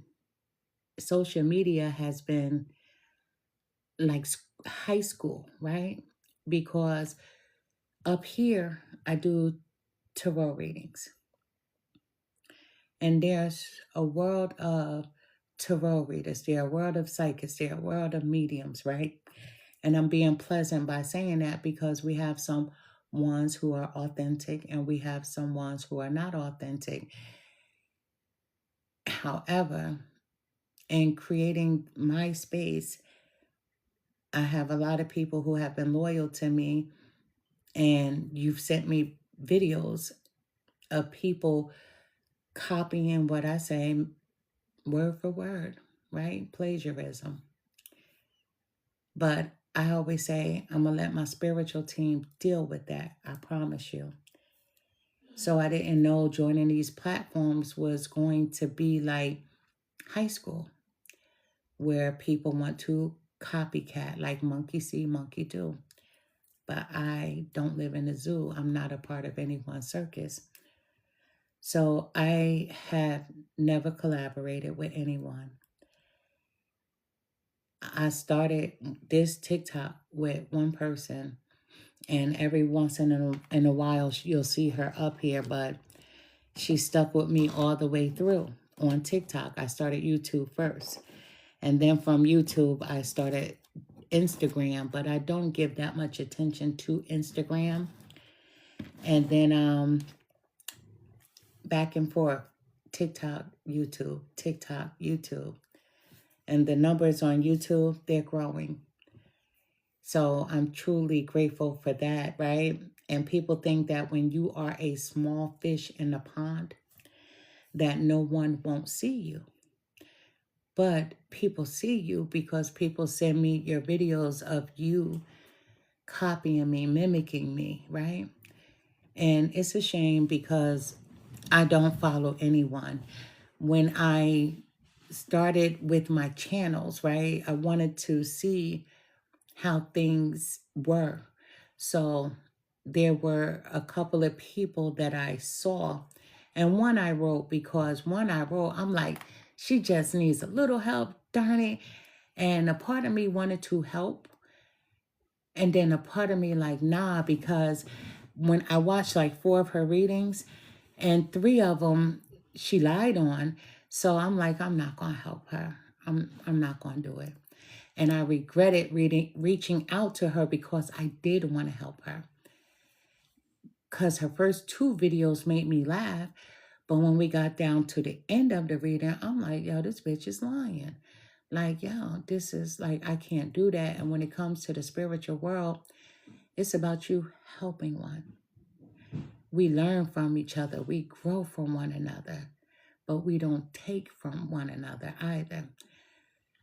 S1: social media has been like high school, right? Because up here, I do tarot readings. And there's a world of tarot readers. There are a world of psychics. There are a world of mediums, right? And I'm being pleasant by saying that because we have some ones who are authentic and we have some ones who are not authentic. However, in creating my space, I have a lot of people who have been loyal to me, and you've sent me videos of people copying what I say word for word, right? Plagiarism. But I always say, I'm going to let my spiritual team deal with that. I promise you. So I didn't know joining these platforms was going to be like high school, where people want to copycat, like monkey see, monkey do. But I don't live in a zoo. I'm not a part of anyone's circus. So I have never collaborated with anyone. I started this TikTok with one person, and every once in a while you'll see her up here, but she stuck with me all the way through on TikTok. I started YouTube first, and then from YouTube I started Instagram, but I don't give that much attention to Instagram. And then back and forth, TikTok, YouTube. And the numbers on YouTube, they're growing. So I'm truly grateful for that, right? And people think that when you are a small fish in the pond, that no one won't see you. But people see you because people send me your videos of you copying me, mimicking me, right? And it's a shame because I don't follow anyone. When I started with my channels, right, I wanted to see how things were. So there were a couple of people that I saw, and one I wrote because I'm like, she just needs a little help, darn it. And a part of me wanted to help. And then a part of me like, nah, because when I watched like 4 of her readings, and 3 of them she lied on. So I'm like, I'm not going to help her. I'm not going to do it. And I regretted reaching out to her because I did want to help her. Because her first 2 videos made me laugh. But when we got down to the end of the reading, I'm like, yo, this bitch is lying. Like, yo, this is like, I can't do that. And when it comes to the spiritual world, it's about you helping one. We learn from each other. We grow from one another. But we don't take from one another either.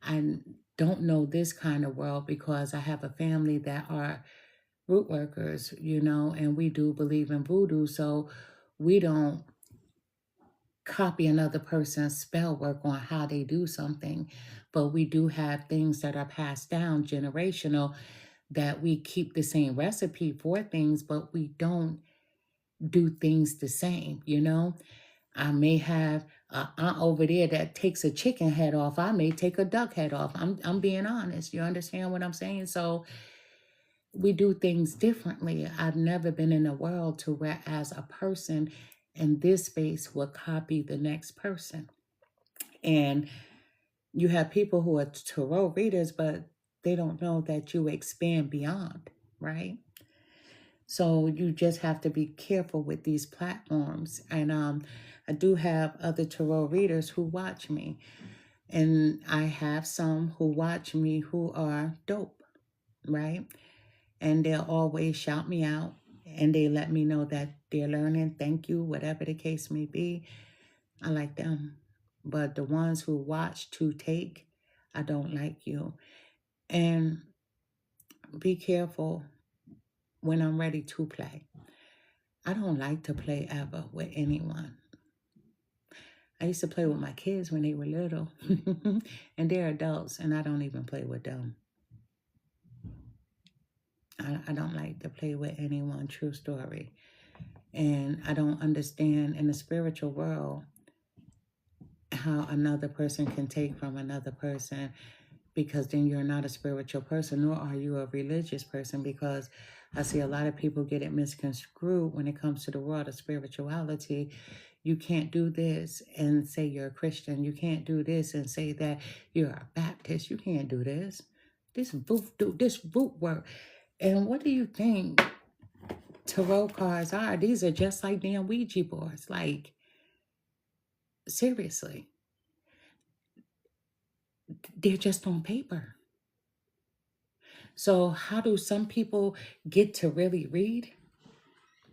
S1: I don't know this kind of world because I have a family that are root workers, and we do believe in voodoo. So we don't copy another person's spell work on how they do something. But we do have things that are passed down generational that we keep the same recipe for things, but we don't do things the same, I may have an aunt over there that takes a chicken head off. I may take a duck head off. I'm being honest. You understand what I'm saying? So we do things differently. I've never been in a world to where as a person in this space will copy the next person. And you have people who are tarot readers, but they don't know that you expand beyond, right? So you just have to be careful with these platforms. And I do have other tarot readers who watch me. And I have some who watch me who are dope, right? And they'll always shout me out and they let me know that they're learning. Thank you, whatever the case may be. I like them. But the ones who watch to take, I don't like you. And be careful when I'm ready to play. I don't like to play ever with anyone. I used to play with my kids when they were little, and they're adults, and I don't even play with them. I don't like to play with anyone, true story. And I don't understand in the spiritual world how another person can take from another person, because then you're not a spiritual person, nor are you a religious person, because I see a lot of people get it misconstrued when it comes to the world of spirituality. You can't do this and say you're a Christian. You can't do this and say that you're a Baptist. You can't do this. This root work. And what do you think tarot cards are? These are just like damn Ouija boards. Like, seriously. They're just on paper. So how do some people get to really read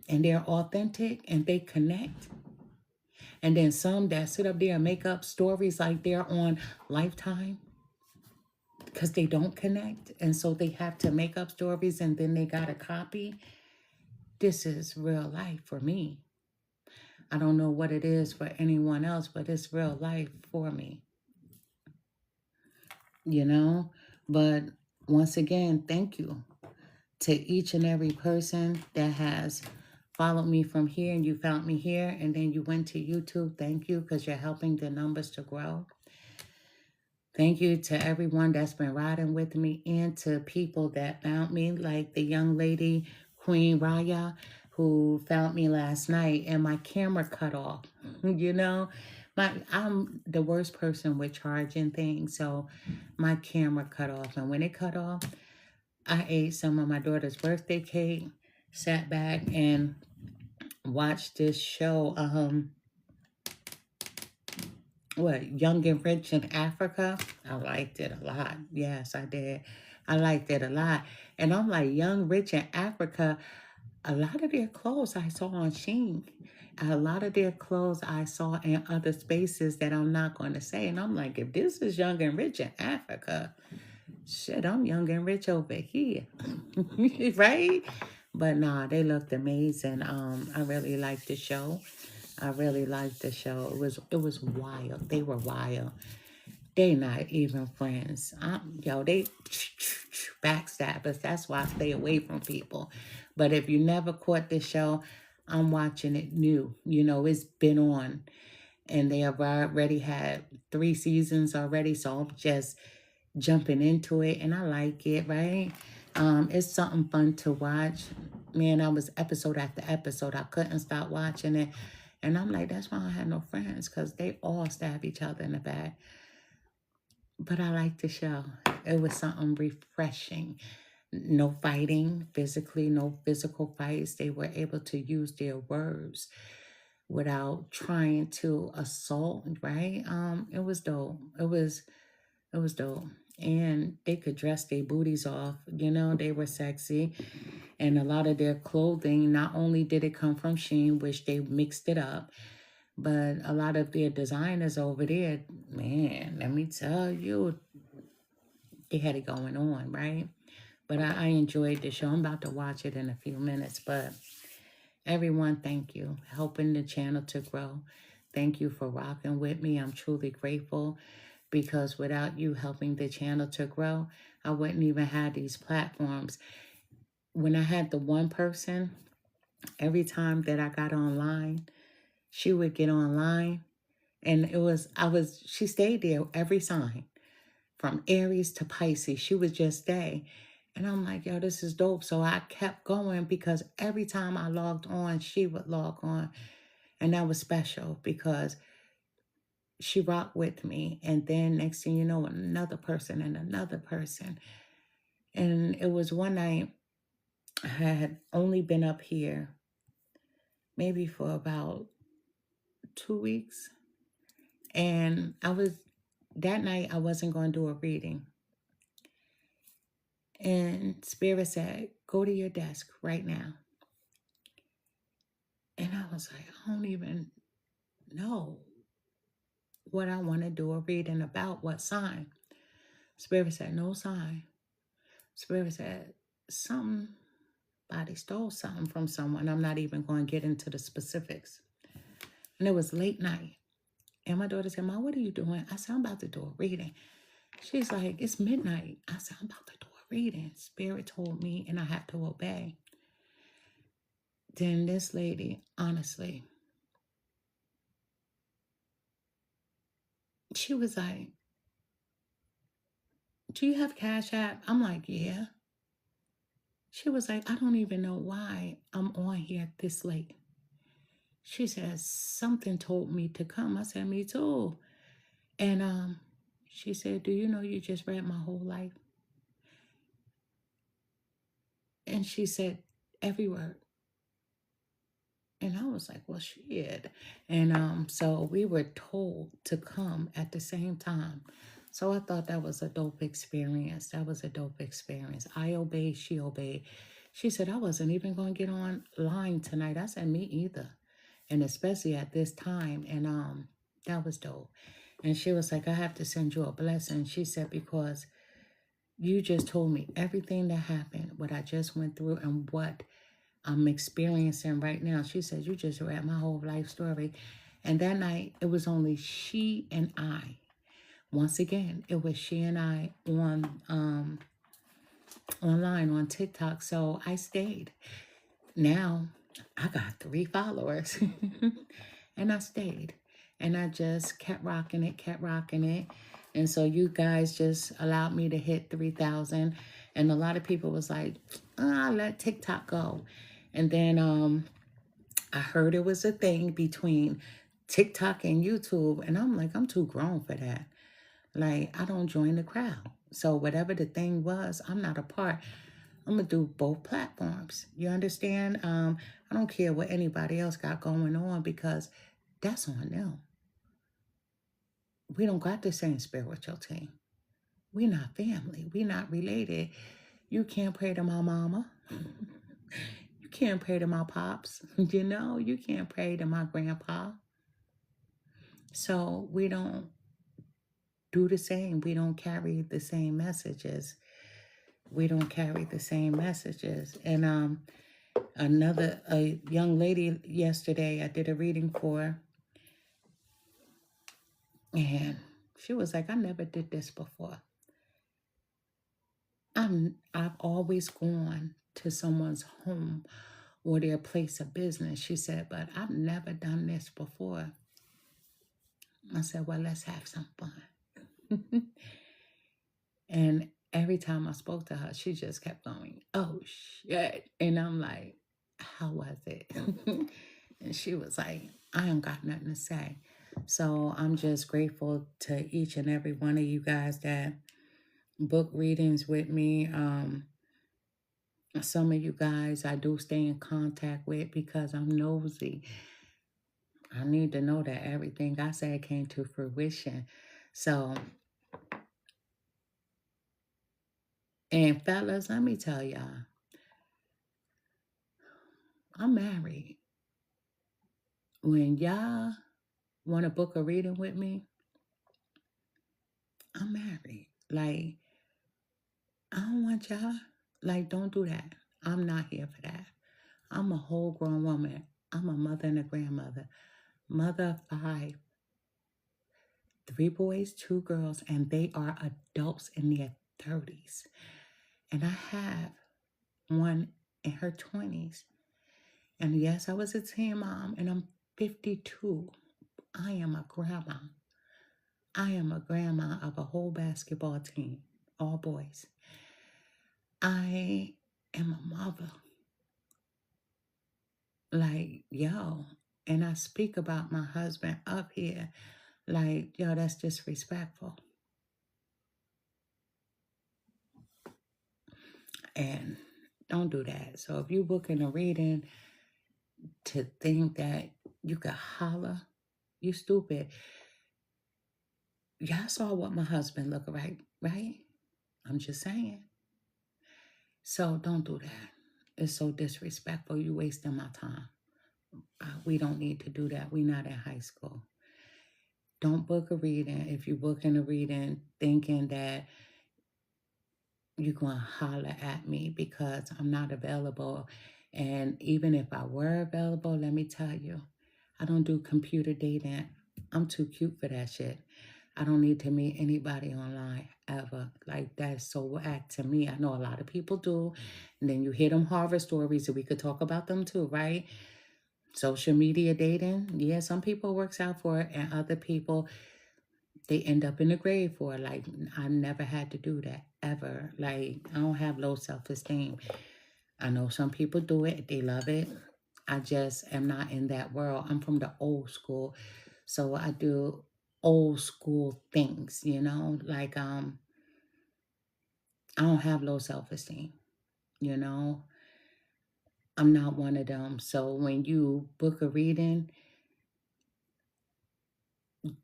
S1: and they're authentic and they connect? And then some that sit up there and make up stories like they're on Lifetime because they don't connect. And so they have to make up stories and then they got to copy. This is real life for me. I don't know what it is for anyone else, but it's real life for me. You know? But once again, thank you to each and every person that has followed me from here and you found me here and then you went to YouTube. Thank you, because you're helping the numbers to grow. Thank you to everyone that's been riding with me and to people that found me, like the young lady, Queen Raya, who found me last night and my camera cut off. You know, I'm the worst person with charging things, so my camera cut off. And when it cut off, I ate some of my daughter's birthday cake, sat back and watched this show, Young and Rich in Africa. I liked it a lot. Yes, I did. I liked it a lot. And I'm like, Young, Rich in Africa, a lot of their clothes I saw on Shein. A lot of their clothes I saw in other spaces that I'm not going to say. And I'm like, if this is Young and Rich in Africa, shit, I'm young and rich over here. Right? But nah, they looked amazing. I really liked the show. I really liked the show. It was wild. They were wild. They not even friends. They backstabbers. That's why I stay away from people. But if you never caught this show, I'm watching it new. You know, it's been on. And they have already had 3 seasons already. So I'm just jumping into it. And I like it, right? It's something fun to watch. Man, I was episode after episode. I couldn't stop watching it. And I'm like, that's why I had no friends, because they all stab each other in the back. But I liked the show. It was something refreshing. No fighting physically, no physical fights. They were able to use their words without trying to assault, right? It was dope. It was dope. And they could dress their booties off. You know, they were sexy. And a lot of their clothing, not only did it come from Shein, which they mixed it up, but a lot of their designers over there, man, let me tell you, they had it going on, right? But I enjoyed the show. I'm about to watch it in a few minutes. But everyone, thank you. Helping the channel to grow. Thank you for rocking with me. I'm truly grateful, because without you helping the channel to grow, I wouldn't even have these platforms. When I had the one person, every time that I got online, she would get online, and she stayed there every sign from Aries to Pisces. She would just stay. And I'm like, yo, this is dope. So I kept going because every time I logged on, she would log on. And that was special because she rocked with me. And then next thing you know, another person and another person. And it was one night, I had only been up here maybe for about 2 weeks. And that night I wasn't going to do a reading. And Spirit said, go to your desk right now. And I was like, I don't even know what I want to do a reading about, what sign. Spirit said, no sign. Spirit said, somebody stole something from someone. I'm not even going to get into the specifics. And it was late night. And my daughter said, Mom, what are you doing? I said, I'm about to do a reading. She's like, it's midnight. I said, I'm about to do a reading. Spirit told me and I have to obey. Then this lady, honestly, she was like, do you have Cash App? I'm like, yeah. She was like, I don't even know why I'm on here this late. She said, something told me to come. I said, me too. And she said, do you know you just read my whole life? And she said, every word. And I was like, well, shit. And so we were told to come at the same time. So I thought that was a dope experience. That was a dope experience. I obeyed, she obeyed. She said, I wasn't even going to get online tonight. I said, me either. And especially at this time. And that was dope. And she was like, I have to send you a blessing. She said, because you just told me everything that happened, what I just went through and what I'm experiencing right now. She said, you just read my whole life story. And that night, it was only she and I. Once again, it was she and I on online on TikTok. So I stayed. Now, I got 3 followers. And I stayed. And I just kept rocking it. And so you guys just allowed me to hit 3,000. And a lot of people was like, let TikTok go. And then I heard it was a thing between TikTok and YouTube. And I'm like, I'm too grown for that. Like, I don't join the crowd. So whatever the thing was, I'm not a part. I'm going to do both platforms. You understand? I don't care what anybody else got going on because that's on them. We don't got the same spiritual team. We're not family. We're not related. You can't pray to my mama. You can't pray to my pops. You know, you can't pray to my grandpa. So we don't do the same. We don't carry the same messages. And a young lady yesterday I did a reading for, and she was like, I never did this before. I've always gone to someone's home or their place of business. She said, but I've never done this before. I said, well, let's have some fun. And every time I spoke to her, she just kept going, oh, shit. And I'm like, how was it? And she was like, I ain't got nothing to say. So I'm just grateful to each and every one of you guys that book readings with me. Some of you guys I do stay in contact with because I'm nosy. I need to know that everything I said came to fruition. So, and fellas, let me tell y'all, I'm married. When y'all want to book a reading with me, I'm married. Like, I don't want y'all. Like, don't do that. I'm not here for that. I'm a whole grown woman. I'm a mother and a grandmother. Mother of 5. 3 boys, 2 girls, and they are adults in their 30s. And I have one in her 20s. And yes, I was a teen mom, and I'm 52. I am a grandma. I am a grandma of a whole basketball team, all boys. I am a mother. Like, yo, and I speak about my husband up here. Like, yo, that's disrespectful. And don't do that. So if you booking a reading to think that you could holler, you stupid. Y'all saw what my husband looked like, right? I'm just saying. So don't do that. It's so disrespectful. You wasting my time. We don't need to do that. We're not in high school. Don't book a reading if you're booking a reading thinking that you're going to holler at me because I'm not available. And even if I were available, let me tell you, I don't do computer dating. I'm too cute for that shit. I don't need to meet anybody online ever. Like, that's so whack to me. I know a lot of people do. And then you hear them horror stories, and we could talk about them too, right? Social media dating. Yeah, some people works out for it, and other people, they end up in the grave for it. Like, I never had to do that, ever. Like, I don't have low self-esteem. I know some people do it. They love it. I just am not in that world. I'm from the old school. So I do old school things, you know? Like, I don't have low self-esteem, you know? I'm not one of them. So when you book a reading,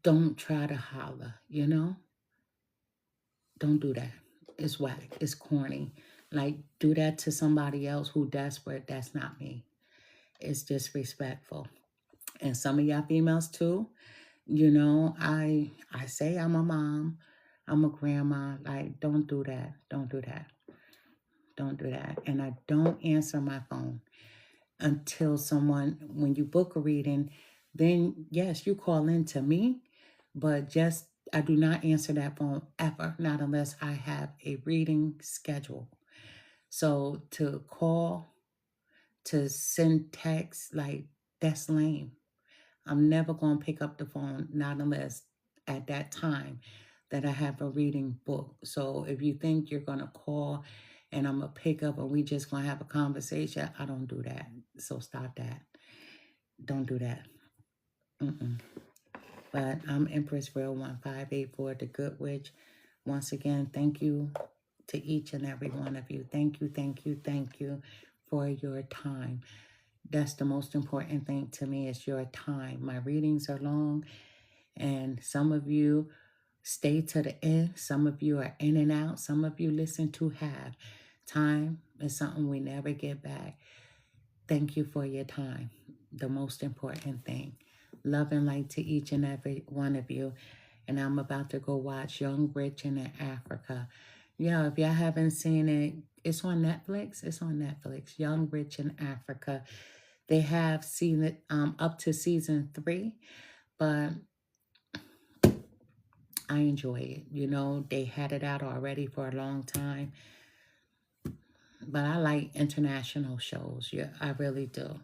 S1: don't try to holler, you know? Don't do that. It's whack. It's corny. Like, do that to somebody else who desperate. That's not me. It's disrespectful. And some of y'all females too, you know, I say I'm a mom. I'm a grandma. Like, don't do that. Don't do that. Don't do that. And I don't answer my phone until someone, when you book a reading, then yes, you call in to me, but just, I do not answer that phone ever, not unless I have a reading schedule. So to call, to send text, like, that's lame. I'm never going to pick up the phone, not unless at that time that I have a reading book. So if you think you're going to call and I'm going to pick up and we just going to have a conversation, I don't do that. So stop that. Don't do that. But I'm Empress Real 1584, the Good Witch. Once again, thank you to each and every one of you. Thank you, thank you, thank you for your time. That's the most important thing to me, is your time. My readings are long, and some of you stay to the end. Some of you are in and out. Some of you listen to half. Time is something we never get back. Thank you for your time. The most important thing. Love and light to each and every one of you. And I'm about to go watch Young, Rich, and in Africa. Yeah, if y'all haven't seen it, it's on Netflix. It's on Netflix. Young, Rich, in Africa. They have seen it up to season 3, but I enjoy it. You know, they had it out already for a long time. But I like international shows. Yeah, I really do.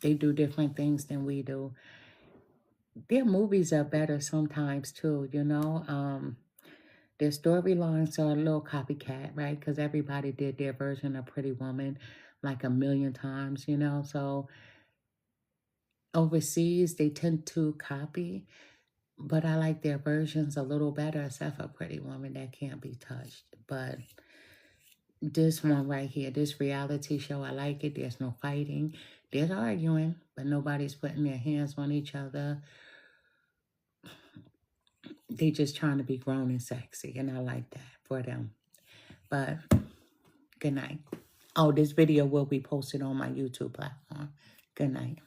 S1: They do different things than we do. Their movies are better sometimes too, you know. Their storylines are a little copycat, right? Because everybody did their version of Pretty Woman like a million times, you know. So overseas, they tend to copy. But I like their versions a little better, except for Pretty Woman that can't be touched. But this one right here, this reality show, I like it. There's no fighting. There's arguing, but nobody's putting their hands on each other. They just trying to be grown and sexy, and I like that for them. But good night. Oh, this video will be posted on my YouTube platform. Good night.